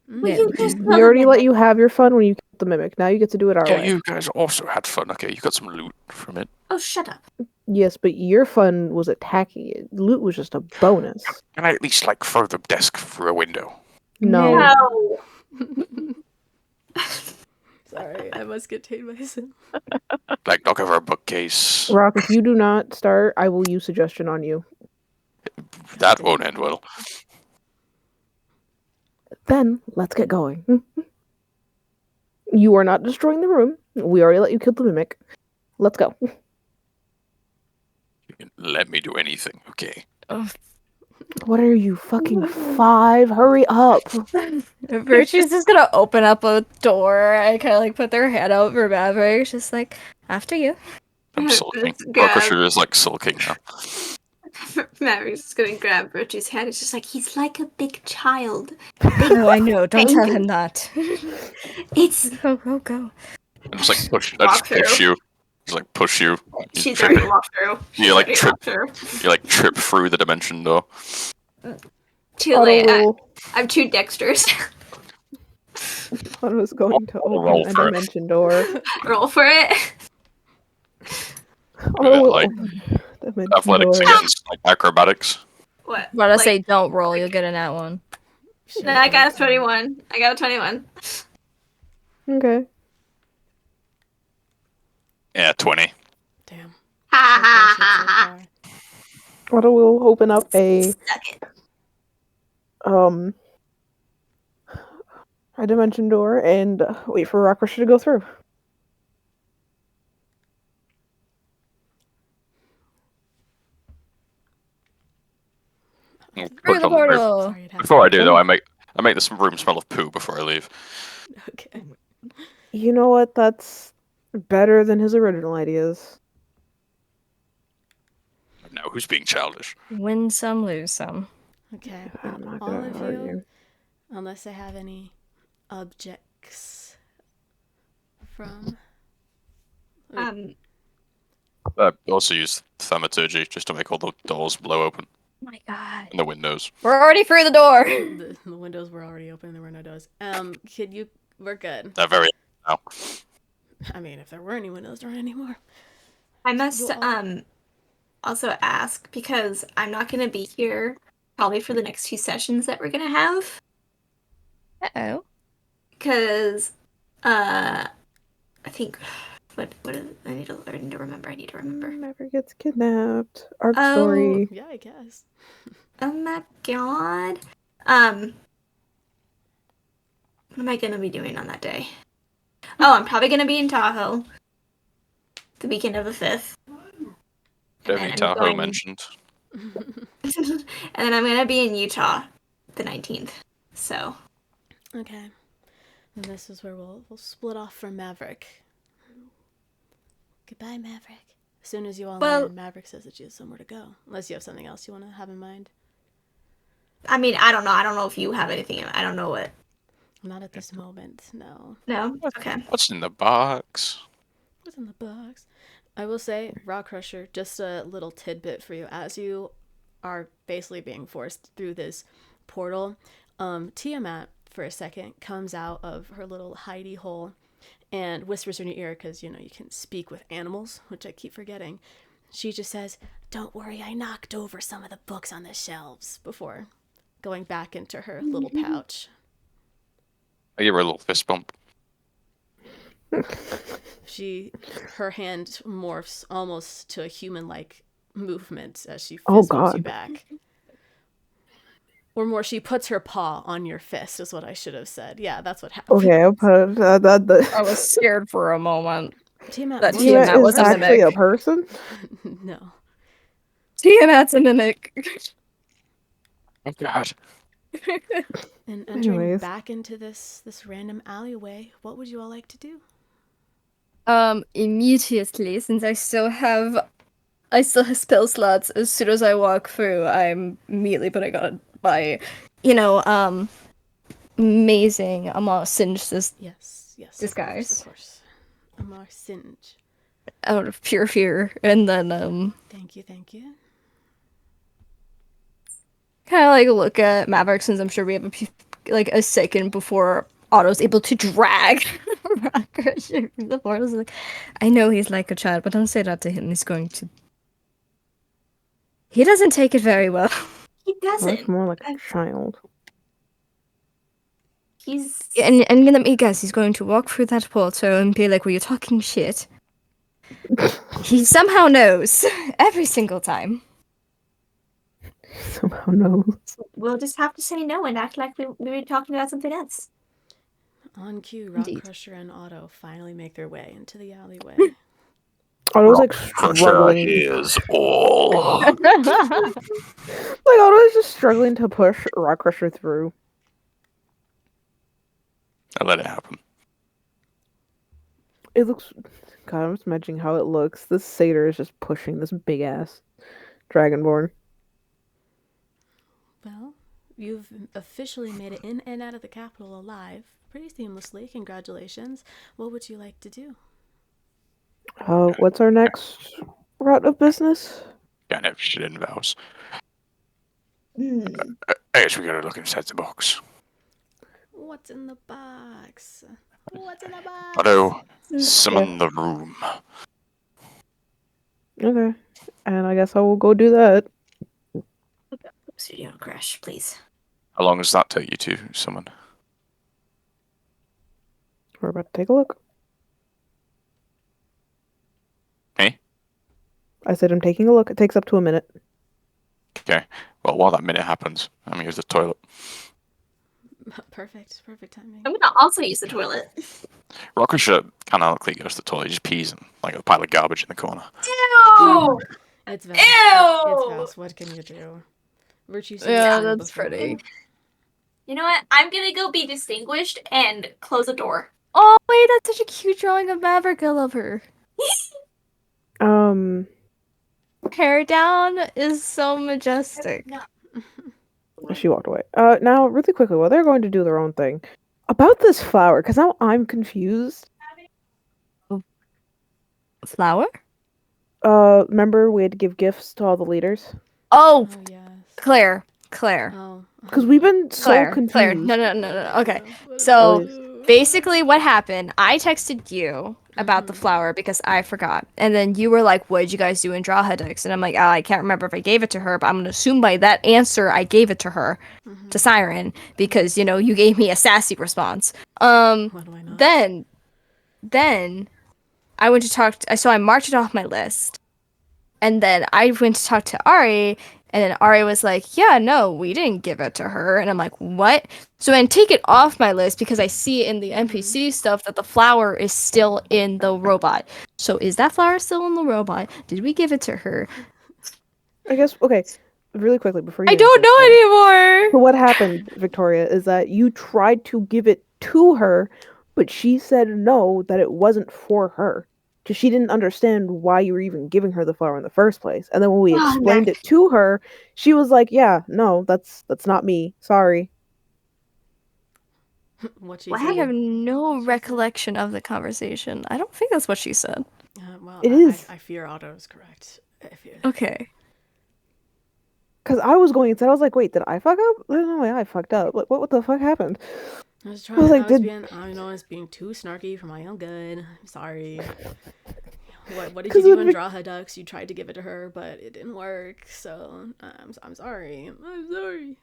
Well, you guys We already let you have your fun when you killed the mimic. Now you get to do it our Yeah, way. you guys also had fun. Okay, you got some loot from it. Oh, shut up. Yes, but your fun was attacking it. Loot was just a bonus. Can I at least like throw the desk through a window? No. No. Sorry, I must contain myself. Like knock over a bookcase. Rock, if you do not start, I will use suggestion on you. That won't end well. Then, let's get going. You are not destroying the room. We already let you kill the mimic. Let's go. You can let me do anything, okay? What are you, fucking 5? Hurry up. Virtue's just gonna open up a door and kind of like put their head out for Maverick. Just like, after you. I'm sulking. Just grab- Orchestra is like sulking now. Maverick's just gonna grab Virtue's hand. It's just like, he's like a big child. Oh, I know. Don't tell him that. It's... Go. I just like push. Walk I just push through. you. Just like push you. You She's trip already it. walked through. You like already trip. walked through. You like trip through the dimension door. Too Otto late. will- I'm too dexterous. Otto is going to roll open a for it. dimension door. Roll for it. Otto will like, open a dimension Athletics door. against like acrobatics. What? But I Like, say don't roll, you'll get an at one. no, I got a 21. I got a 21. Okay. Yeah, 20. Damn. Ha So ha close ha yet so ha. far. Otto will open up a Suck it. a dimension door and wait for Rockrush to go through. I'll Through push the on the roof. portal. Sorry, it has Before I to do though, I make this room smell of poo before I leave. be- Okay. You know what? That's better than his original ideas. No, who's being childish? Win some, lose some. Okay. I'm And not all gonna of you, argue. unless I have any objects from... Also use thaumaturgy just to make all the doors blow open Oh my god. and the windows. We're already through the door. The windows were already open, there were no doors. Kid, you... We're good. They're very now. I mean, if there were any windows, there aren't anymore. I must You all- also ask, because I'm not gonna be here probably for the next 2 sessions that we're gonna have. Uh-oh. Because I think what is, I need to remember. Never gets kidnapped. Arc Oh. story. Yeah, I guess. Oh my god. What am I gonna be doing on that day? Oh, I'm probably gonna be in Tahoe the weekend of the 5th. Debbie Tahoe mentioned. And then I'm gonna be in Utah the 19th. So Okay. And this is where we'll split off from Maverick. Goodbye, Maverick. As soon as you all land, Maverick says that she has somewhere to go. Unless you have something else you want to have in mind. I mean, I don't know. I don't know if you have anything. I don't know what. Not at this moment, no. No. Okay. What's in the box? What's in the box? I will say, Rock Crusher, just a little tidbit for you. As you are basically being forced through this portal, Tiamat, for a second, comes out of her little hidey hole and whispers in your ear, because, you can speak with animals, which I keep forgetting. She just says, "Don't worry, I knocked over some of the books on the shelves," before going back into her little pouch. I give her a little fist bump. Her hand morphs almost to a human-like movement as she Oh, fist bumps you God. back. Or more, she puts her paw on your fist, is what I should have said. Yeah, that's what happened. Okay, I'll put I was scared for a moment. Tiamat That looks Tiamat Tiamat is was a actually mimic. a person? No. Tiamat's a mimic. Oh God. And entering Anyways. back into this random alleyway, what would you all like to do? Immediately, since I still have spell slots. As soon as I walk through, I'm immediately putting on my, amazing Amar Singe Yes, disguise of course. Amar Singe. out of pure fear, and then Thank you. kind of like look at Maverick, since I'm sure we have a second before Otto's able to drag Rocker through the portals. Like, I know he's like a child, but don't say that to him. He's going to. He doesn't take it very well. He Well, doesn't. that's more like a child. He's And let me guess, he's going to walk through that portal and be like, "Well, you're talking shit." He somehow knows every single time. Somehow knows. We'll just have to say no and act like we were talking about something else. On cue, Rock Indeed. Crusher and Otto finally make their way into the alleyway. Otto's like struggling. Here's all. Like Otto's just struggling to push Rock Crusher through. I let it happen. It looks. God, I'm just imagining how it looks. This satyr is just pushing this big ass dragonborn. Well, you've officially made it in and out of the capital alive pretty seamlessly. Congratulations. What would you like to do? What's our next route of business? Can't have shit in vows. Hmm. I guess we gotta look inside the box. What's in the box? What's in the box? Otto, summon the room. Okay, and I guess I will go do that. Studio crash, please. How long does that take you to summon? We're about to take a look. Hey? I said I'm taking a look. It takes up to a minute. Okay. Well, while that minute happens, I'm gonna use the toilet. Perfect timing. I'm gonna also use the toilet. Rockershirt canonically goes to the toilet. He just pees in like a pile of garbage in the corner. Ew! It's Vals. Ew! It's Vals. What can you do? Virtue seems Yeah, to be that's before. pretty. You know what? I'm gonna go be distinguished and close the door. Oh wait, that's such a cute drawing of Maverick. I love her. Hair down is so majestic. No. She walked away. Now, really quickly, while they're going to do their own thing, about this flower, because now I'm confused. Flower? Remember we had to give gifts to all the leaders? Oh, Oh yes. Claire. Oh. Because we've been so Claire. confused. Claire. No. Okay. What So do we do? basically what happened, I texted you about the flower because I forgot. And then you were like, what did you guys do in Draw Hedix? And I'm like, I can't remember if I gave it to her, but I'm going to assume by that answer I gave it to her, to Siren, because, you gave me a sassy response. What do I know? Then I went to talk, so I marked it off my list. And then I went to talk to Ari, and then Ari was like, yeah, no, we didn't give it to her. And I'm like, what? So I take it off my list because I see in the NPC stuff that the flower is still in the robot. So is that flower still in the robot? Did we give it to her? I guess, okay, really quickly before you I don't answer, know anymore. So what happened, Victoria, is that you tried to give it to her, but she said no, that it wasn't for her. Because she didn't understand why you were even giving her the flower in the first place. And then when we explained it to her, she was like, yeah, no, that's not me. Sorry. What she What I said. have no recollection of the conversation. I don't think that's what she said. Well, It is. I fear Otto is correct. Okay. Because I was going inside, I was like, wait, did I fuck up? There's no way I fucked up. Like, what the fuck happened? I was being too snarky for my own good. I'm sorry. What did you do in Draha Ducks? You tried to give it to her, but it didn't work. So I'm sorry. I'm sorry.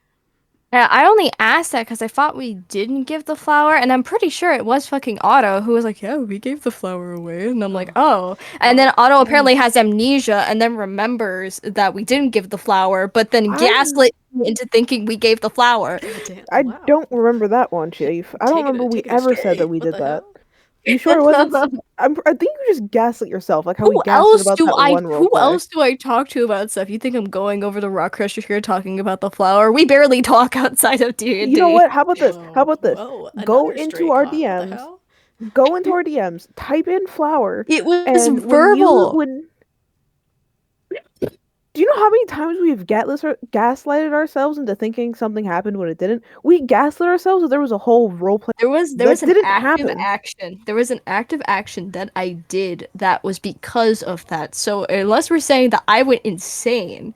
Yeah, I only asked that because I thought we didn't give the flower, and I'm pretty sure it was fucking Otto who was like, "Yeah, we gave the flower away," and I'm like, "Oh." And then Otto apparently has amnesia and then remembers that we didn't give the flower, but then gaslit me into thinking we gave the flower. I don't remember that one, Chief. I don't remember we ever said that we did that. You sure it wasn't? I think you just gaslit yourself, like how we gaslit about that one roleplay. Who else do I talk to about stuff? You think I'm going over the rock crusher here talking about the flower? We barely talk outside of D&D. You know what? How about this? Go into our cop. DMs. Go into our DMs. Type in flower. It was and verbal. Do you know how many times we've gaslighted ourselves into thinking something happened when it didn't? We gaslit ourselves that there was a whole roleplay. There was an active action. There was an active action that I did that was because of that. So unless we're saying that I went insane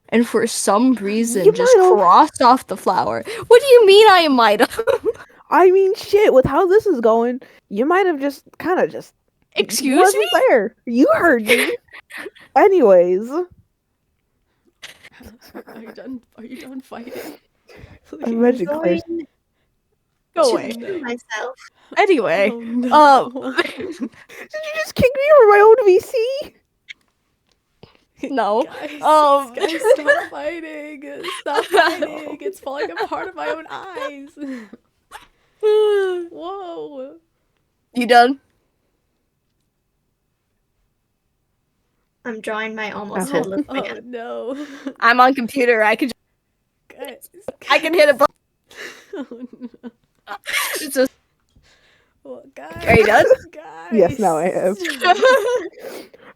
and for some reason just crossed off the flower. What do you mean I might have? I mean, shit, with how this is going, you might have just kind of just... Excuse me? There. You heard me. Anyways... Are you done fighting? I'm ready, Claire. Go away. Myself. Anyway, did you just kick me from my own VC? No. Guys, stop fighting. Stop fighting. It's falling apart in my own eyes. Whoa. You done? I'm drawing my almost headless man. Oh no. I'm on computer. I can I can hit a button. Oh no. It's just... Well, guys. Are you done? Guys. Yes, now I am.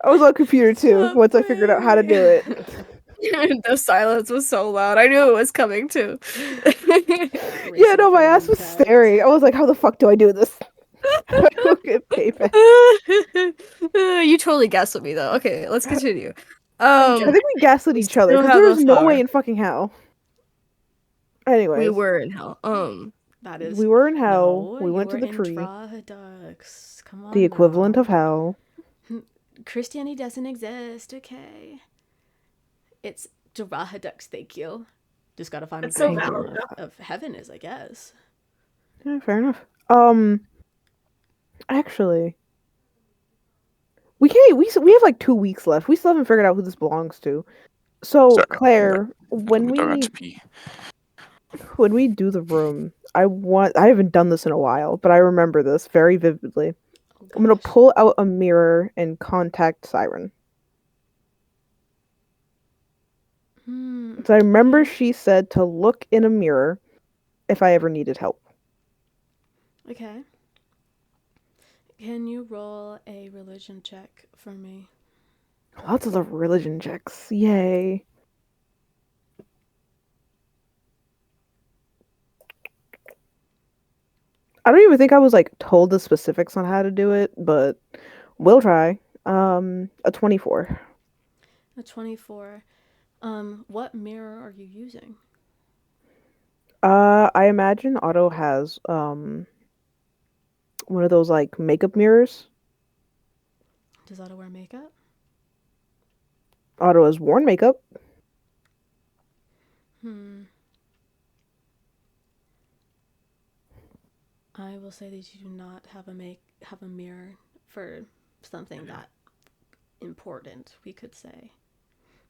I was on computer too, once I figured out how to do it. The silence was so loud. I knew it was coming too. Yeah, no, my ass was staring. I was like, how the fuck do I do this? I don't get payback. You totally gaslit me though. Okay, let's continue. I think we gaslit each other because there was no way in fucking hell. Anyways, we were in hell. That is. We were in hell. No, we went to the tree. Come on. The equivalent of hell. Christianity doesn't exist. Okay. It's Drahadux. Thank you. Just gotta find That's what so the valid. name of heaven is, I guess. Yeah, fair enough. Actually, we have like 2 weeks left. We still haven't figured out who this belongs to. So, Claire, when we do the room, I haven't done this in a while, but I remember this very vividly. I'm gonna pull out a mirror and contact Siren. So I remember she said to look in a mirror if I ever needed help. Okay. Can you roll a religion check for me? Lots of religion checks. Yay. I don't even think I was like told the specifics on how to do it, but we'll try. A 24. A 24. What mirror are you using? I imagine Otto has one of those like makeup mirrors. Does Otto wear makeup? Otto has worn makeup. I will say that you do not have a mirror for something that important, we could say.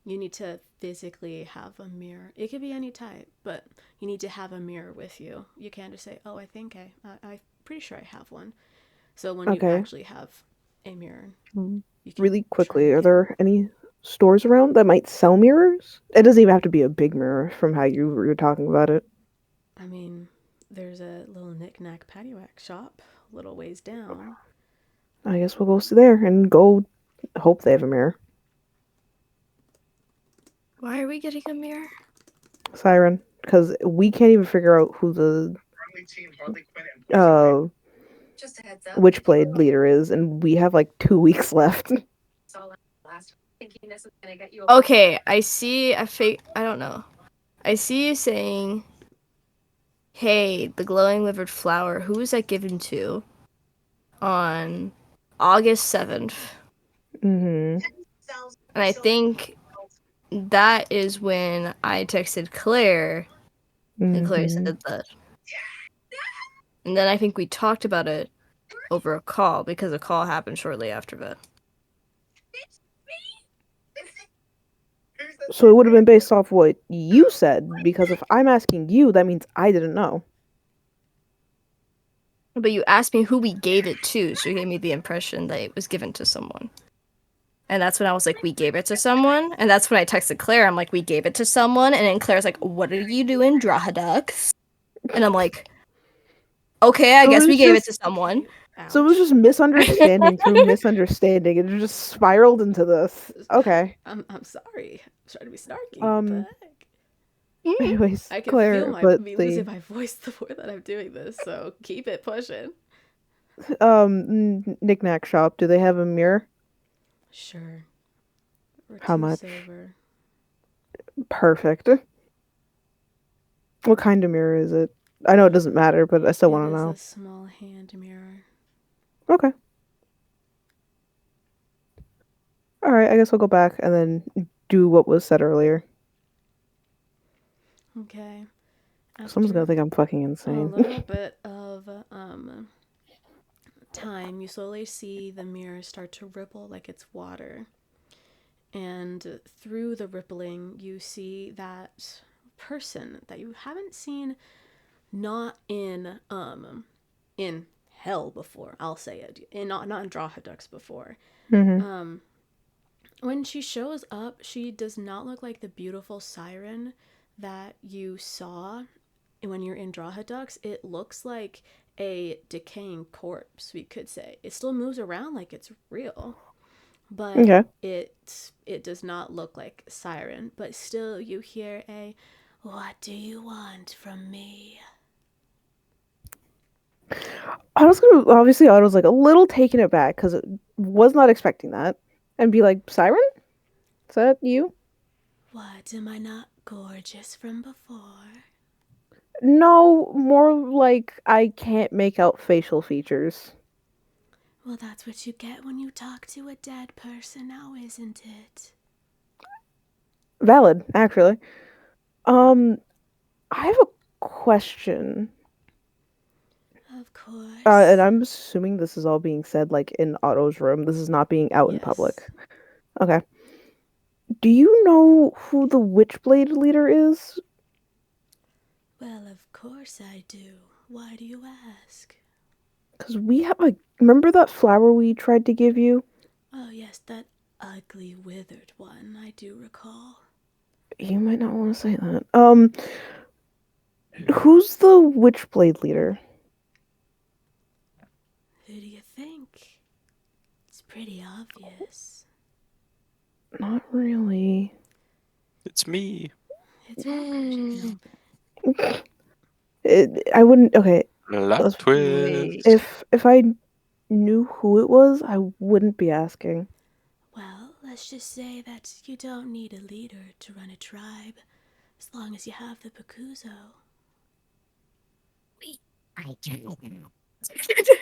You need to physically have a mirror. It could be any type, but you need to have a mirror with you. You can't just say, "Oh, I think I'm pretty sure I have one." So when you actually have a mirror, really quickly, are there any stores around that might sell mirrors? It doesn't even have to be a big mirror from how you were talking about it. I mean, there's a little knick-knack paddywhack shop a little ways down. I guess we'll go there and go hope they have a mirror. Why are we getting a mirror? Siren, because we can't even figure out who the Witchblade leader is, and we have like 2 weeks left. Okay, I see. I don't know. I see you saying, "Hey, the glowing livered flower. Who was that given to?" On August 7th. Mm-hmm. And I think that is when I texted Claire, and Claire said that. And then I think we talked about it over a call, because a call happened shortly after that. So it would have been based off what you said, because if I'm asking you, that means I didn't know. But you asked me who we gave it to, so you gave me the impression that it was given to someone. And that's when I was like, we gave it to someone? And that's when I texted Claire, I'm like, we gave it to someone? And then Claire's like, what are you doing, Drahadux? And I'm like, okay, I guess we gave it to someone. So it was just misunderstanding through misunderstanding. It just spiraled into this. Okay. I'm sorry. I'm trying to be snarky, but anyways, I can Claire, feel me losing my voice the more that I'm doing this, so keep it pushing. Knick-Knack shop, do they have a mirror? Sure. How much? Silver. Perfect. What kind of mirror is it? I know it doesn't matter, but I still want to know. It's a small hand mirror. Okay. Alright, I guess we'll go back and then do what was said earlier. Okay. Someone's gonna think I'm fucking insane. A little bit of time, you slowly see the mirror start to ripple like it's water. And through the rippling, you see that person that you haven't seen, not in hell before. I'll say it, not in Drahadux before. Mm-hmm. When she shows up, she does not look like the beautiful siren that you saw when you're in Drahadux. It looks like a decaying corpse, we could say. It still moves around like it's real, but it does not look like siren. But still, you hear a, "What do you want from me?" I was like a little taken aback because it was not expecting that, and be like, "Siren, is that you?" What, am I not gorgeous from before? No, more like I can't make out facial features. Well, that's what you get when you talk to a dead person now, isn't it? Valid, actually. I have a question. Of course. And I'm assuming this is all being said like in Otto's room. This is not being out in public. Okay. Do you know who the Witchblade leader is? Well, of course I do. Why do you ask? Because we have remember that flower we tried to give you? Oh yes, that ugly withered one, I do recall. You might not want to say that. Who's the Witchblade leader? Who do you think? It's pretty obvious. Not really. It's me. It's gorgeous. I wouldn't. Okay. Plot twist. If I knew who it was, I wouldn't be asking. Well, let's just say that you don't need a leader to run a tribe, as long as you have the Bakuzo.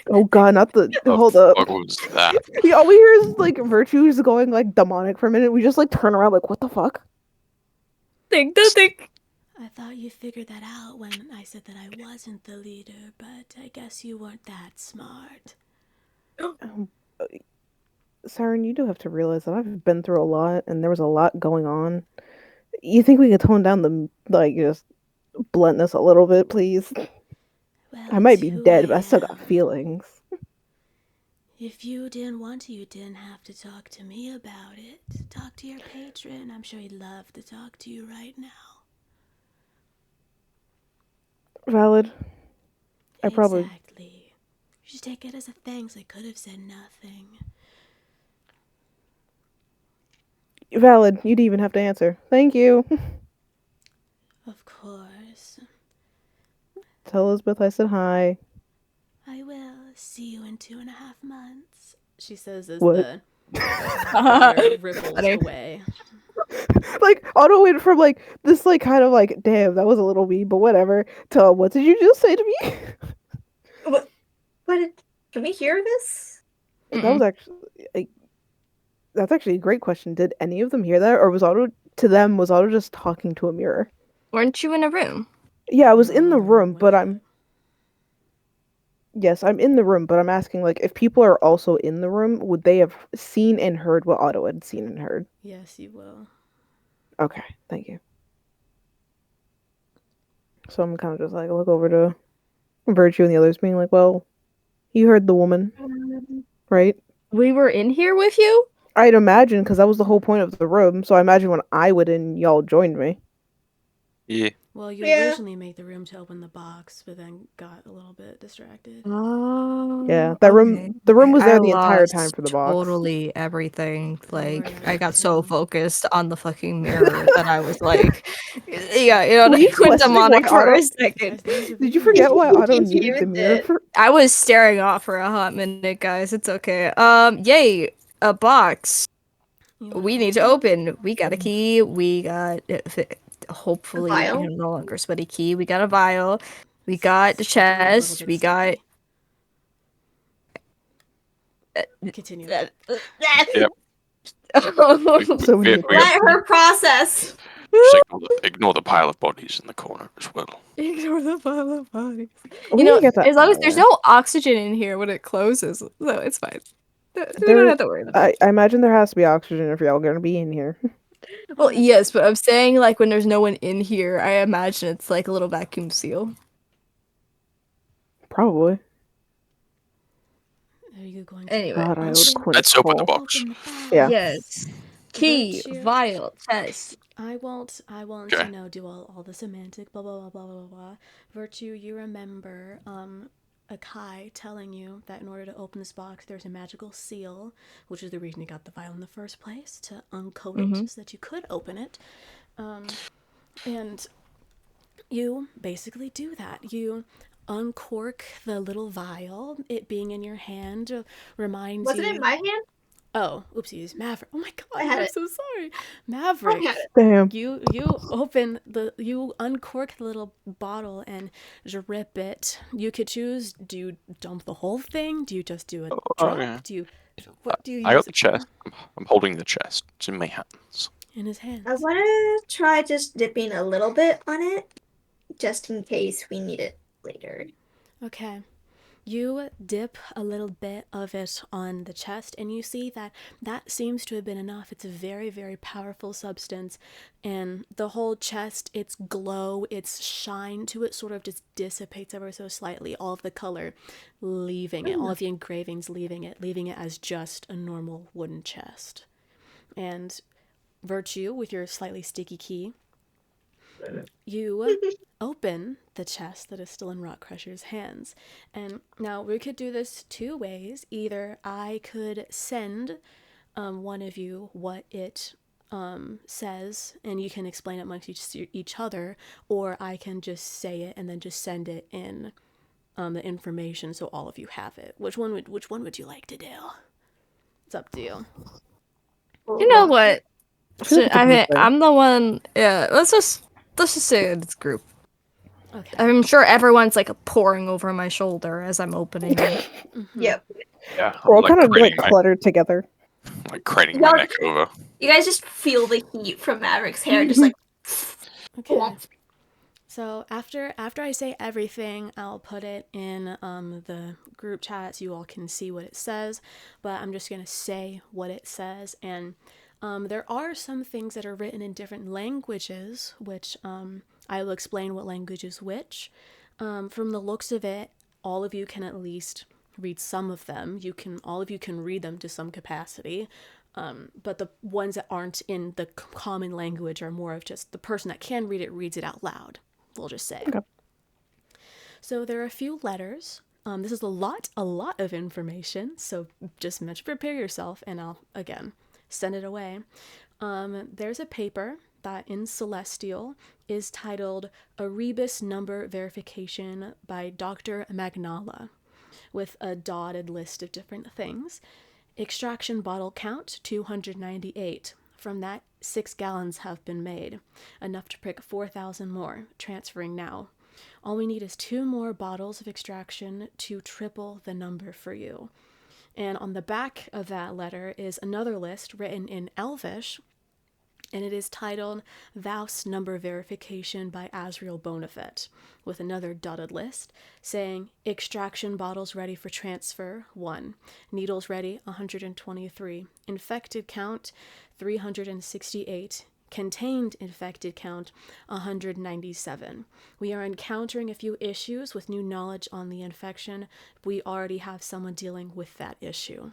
Oh god, not the hold What up. was that? All we hear is like Virtue's going like demonic for a minute. We just like turn around like, what the fuck? Think. I thought you figured that out when I said that I wasn't the leader, but I guess you weren't that smart. Siren, you do have to realize that I've been through a lot and there was a lot going on. You think we could tone down the just bluntness a little bit, please? Well, I might be dead, but I still got feelings. If you didn't want to, you didn't have to talk to me about it. Talk to your patron. I'm sure he'd love to talk to you right now. Valid. Exactly. You should take it as a thanks. I could have said nothing. Valid. You didn't even have to answer. Thank you. Of course. Tell Elizabeth I said hi. I will. see you in 2.5 months, she says as What? the water ripples away. Like, Otto went from, like, this, like, kind of, like, damn, that was a little mean, but whatever, to, what did you just say to me? What can we hear this? That was actually, like, that's actually a great question. Did any of them hear that? Or was Otto just talking to a mirror? Weren't you in a room? Yeah, I was You're all in the room, but with it. Yes, I'm in the room, but I'm asking, like, if people are also in the room, would they have seen and heard what Otto had seen and heard? Yes, you will. Okay, thank you. So I'm kind of just like, look over to Virtue and the others being like, well, you heard the woman, right? We were in here with you? I'd imagine, because that was the whole point of the room, so I imagine when I went in, y'all joined me. Yeah. Well, you Yeah. originally made the room to open the box, but then got a little bit distracted. Oh. Yeah, the room was there the entire time for the box. Totally everything. Like, Right, I got so too. focused on the fucking mirror that I was like, yeah, you know, Were you quit demonic questioning for why a Guys, second. there's a Did you video. forget why Otto You needed the used mirror it. for? I was staring off for a hot minute, guys. It's okay. Yay, a box. You wanna We need to open. We got a key. We got hopefully A vial? no longer sweaty key. We got a vial. We got the It's a little chest. bit We got. sticky. Continue. Yep. So we We, need- we got, Let her process. just ignore the pile of bodies in the corner as well. Ignore the pile of bodies. we You need know, to get that as long as there's vial. no oxygen in here when it closes, so it's fine. We There- don't have to worry about that. I imagine there has to be oxygen if y'all gonna be in here. Well, yes, but I'm saying like when there's no one in here, I imagine it's like a little vacuum seal. Probably. Are you going to Anyway, God, I would open- quit. Let's open the Cool. box. open the box? Yeah. yes. Key, Virtue. vial, chest. I won't, Okay. do all the semantic, blah, blah, blah, blah, blah, blah. Virtue, you remember, Akai telling you that in order to open this box, there's a magical seal, which is the reason you got the vial in the first place, to uncoat it so that you could open it. And you basically do that. You uncork the little vial. It being in your hand reminds Was you... it in my hand? Oh, oopsies, Maverick. Oh my god, I had I'm it. so sorry. Maverick, I had it. Damn. you uncork the little bottle and drip it. You could choose, do you dump the whole thing? Do you just do a drop? yeah. What do you I use got the chest. I'm holding the chest. It's in my hands. in his hands? I want to try just dipping a little bit on it, just in case we need it later. Okay. You dip a little bit of it on the chest, and you see that that seems to have been enough. It's a very, very powerful substance, and the whole chest, its glow, its shine to it sort of just dissipates ever so slightly. All of the color leaving it, all of the engravings leaving it as just a normal wooden chest. And Virtue, with your slightly sticky key, you open the chest that is still in Rock Crusher's hands. And now we could do this two ways. Either I could send one of you what it says, and you can explain it amongst each other, or I can just say it and then just send it in the information so all of you have it. Which one would you like to do? It's up to you. You know what? feel like it's a I group mean, thing. I'm the one. Yeah, let's just say it's group. Okay. I'm sure everyone's like pouring over my shoulder as I'm opening it. Yep. Yeah. We're all I'm, kind of like craning my, cluttered together. like craning my Y'all- neck over. You guys just feel the heat from Maverick's hair, just like. Okay. So after I say everything, I'll put it in the group chat so you all can see what it says. But I'm just gonna say what it says, and there are some things that are written in different languages, which I will explain what language is which. From the looks of it, all of you can at least read some of them. All of you can read them to some capacity. But the ones that aren't in the common language are more of just the person that can read it reads it out loud, we'll just say. Okay. So there are a few letters. This is a lot of information, so just prepare yourself, and I'll, again, send it away. There's a paper that in Celestial is titled A Rebus Number Verification by Dr. Magnala. with a dotted list of different things. Extraction bottle count 298. From that, 6 gallons have been made, enough to prick 4,000 more, transferring now. All we need is 2 more bottles of extraction to triple the number for you. And on the back of that letter is another list written in Elvish, and it is titled Vouse Number Verification by Azriel Bonafet, with another dotted list saying extraction bottles ready for transfer 1, needles ready 123, infected count 368, contained infected count 197. We are encountering a few issues with new knowledge on the infection. We already have someone dealing with that issue.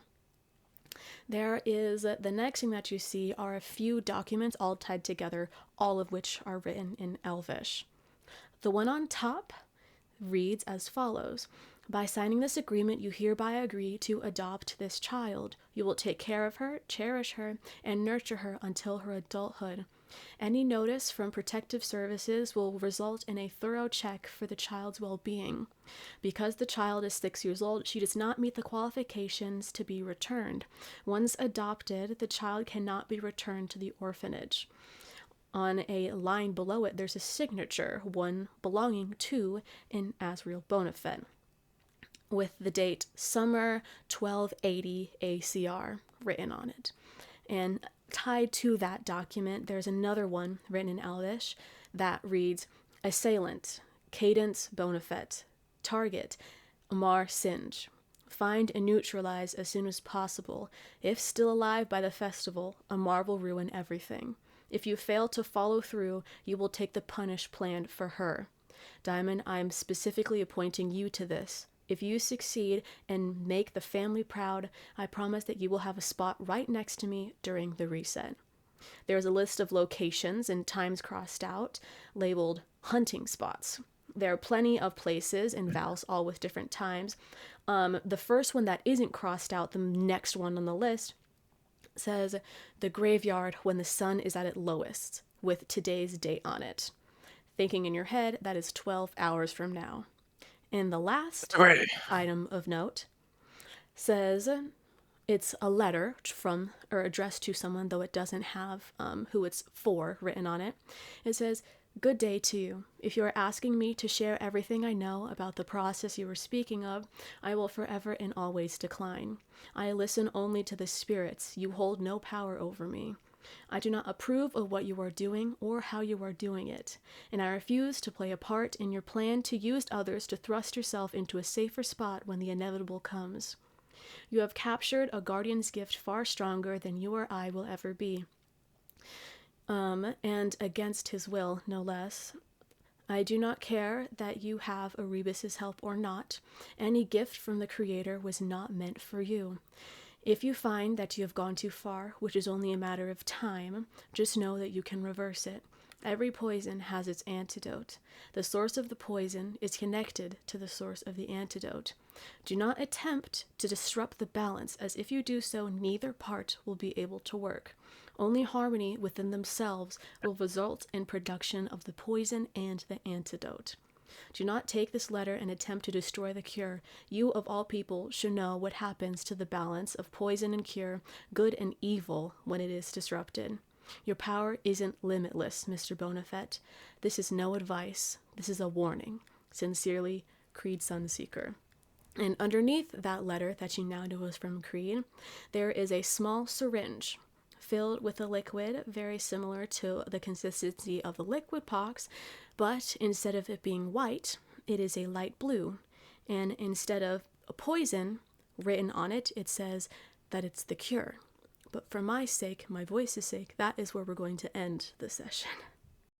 There is the next thing that you see are a few documents all tied together, all of which are written in Elvish. The one on top reads as follows: by signing this agreement, you hereby agree to adopt this child. You will take care of her, cherish her, and nurture her until her adulthood. Any notice from protective services will result in a thorough check for the child's well-being. Because the child is 6 years old, she does not meet the qualifications to be returned. Once adopted, the child cannot be returned to the orphanage. On a line below it, there's a signature, one belonging to an Azriel Bonafet, with the date summer 1280 ACR written on it. And tied to that document, there's another one written in Elvish that reads, Assailant, Cadence Bonafet, Target, Amar Singe. Find and neutralize as soon as possible. If still alive by the festival, Amar will ruin everything. If you fail to follow through, you will take the punish planned for her. Diamond, I am specifically appointing you to this. If you succeed and make the family proud, I promise that you will have a spot right next to me during the reset. There's a list of locations and times crossed out, labeled hunting spots. There are plenty of places and vows, all with different times. The first one that isn't crossed out, the next one on the list, says the graveyard when the sun is at its lowest, with today's date on it. Thinking in your head, that is 12 hours from now. And the last item of note says it's a letter from or addressed to someone, though it doesn't have who it's for written on it. It says, good day to you. If you are asking me to share everything I know about the process you were speaking of, I will forever and always decline. I listen only to the spirits. You hold no power over me. I do not approve of what you are doing or how you are doing it, and I refuse to play a part in your plan to use others to thrust yourself into a safer spot when the inevitable comes. You have captured a guardian's gift far stronger than you or I will ever be. And against his will, no less. I do not care that you have Erebus's help or not. Any gift from the Creator was not meant for you. If you find that you have gone too far, which is only a matter of time, just know that you can reverse it. Every poison has its antidote. The source of the poison is connected to the source of the antidote. Do not attempt to disrupt the balance, as if you do so, neither part will be able to work. Only harmony within themselves will result in production of the poison and the antidote. Do not take this letter and attempt to destroy the cure. You, of all people, should know what happens to the balance of poison and cure, good and evil, when it is disrupted. Your power isn't limitless, Mr. Bonafet. This is no advice. This is a warning. Sincerely, Creed Sunseeker. And underneath that letter that you now know is from Creed, there is a small syringe filled with a liquid very similar to the consistency of the liquid pox, but instead of it being white, it is a light blue. And instead of a poison written on it, it says that it's the cure. But for my sake, my voice's sake, that is where we're going to end the session.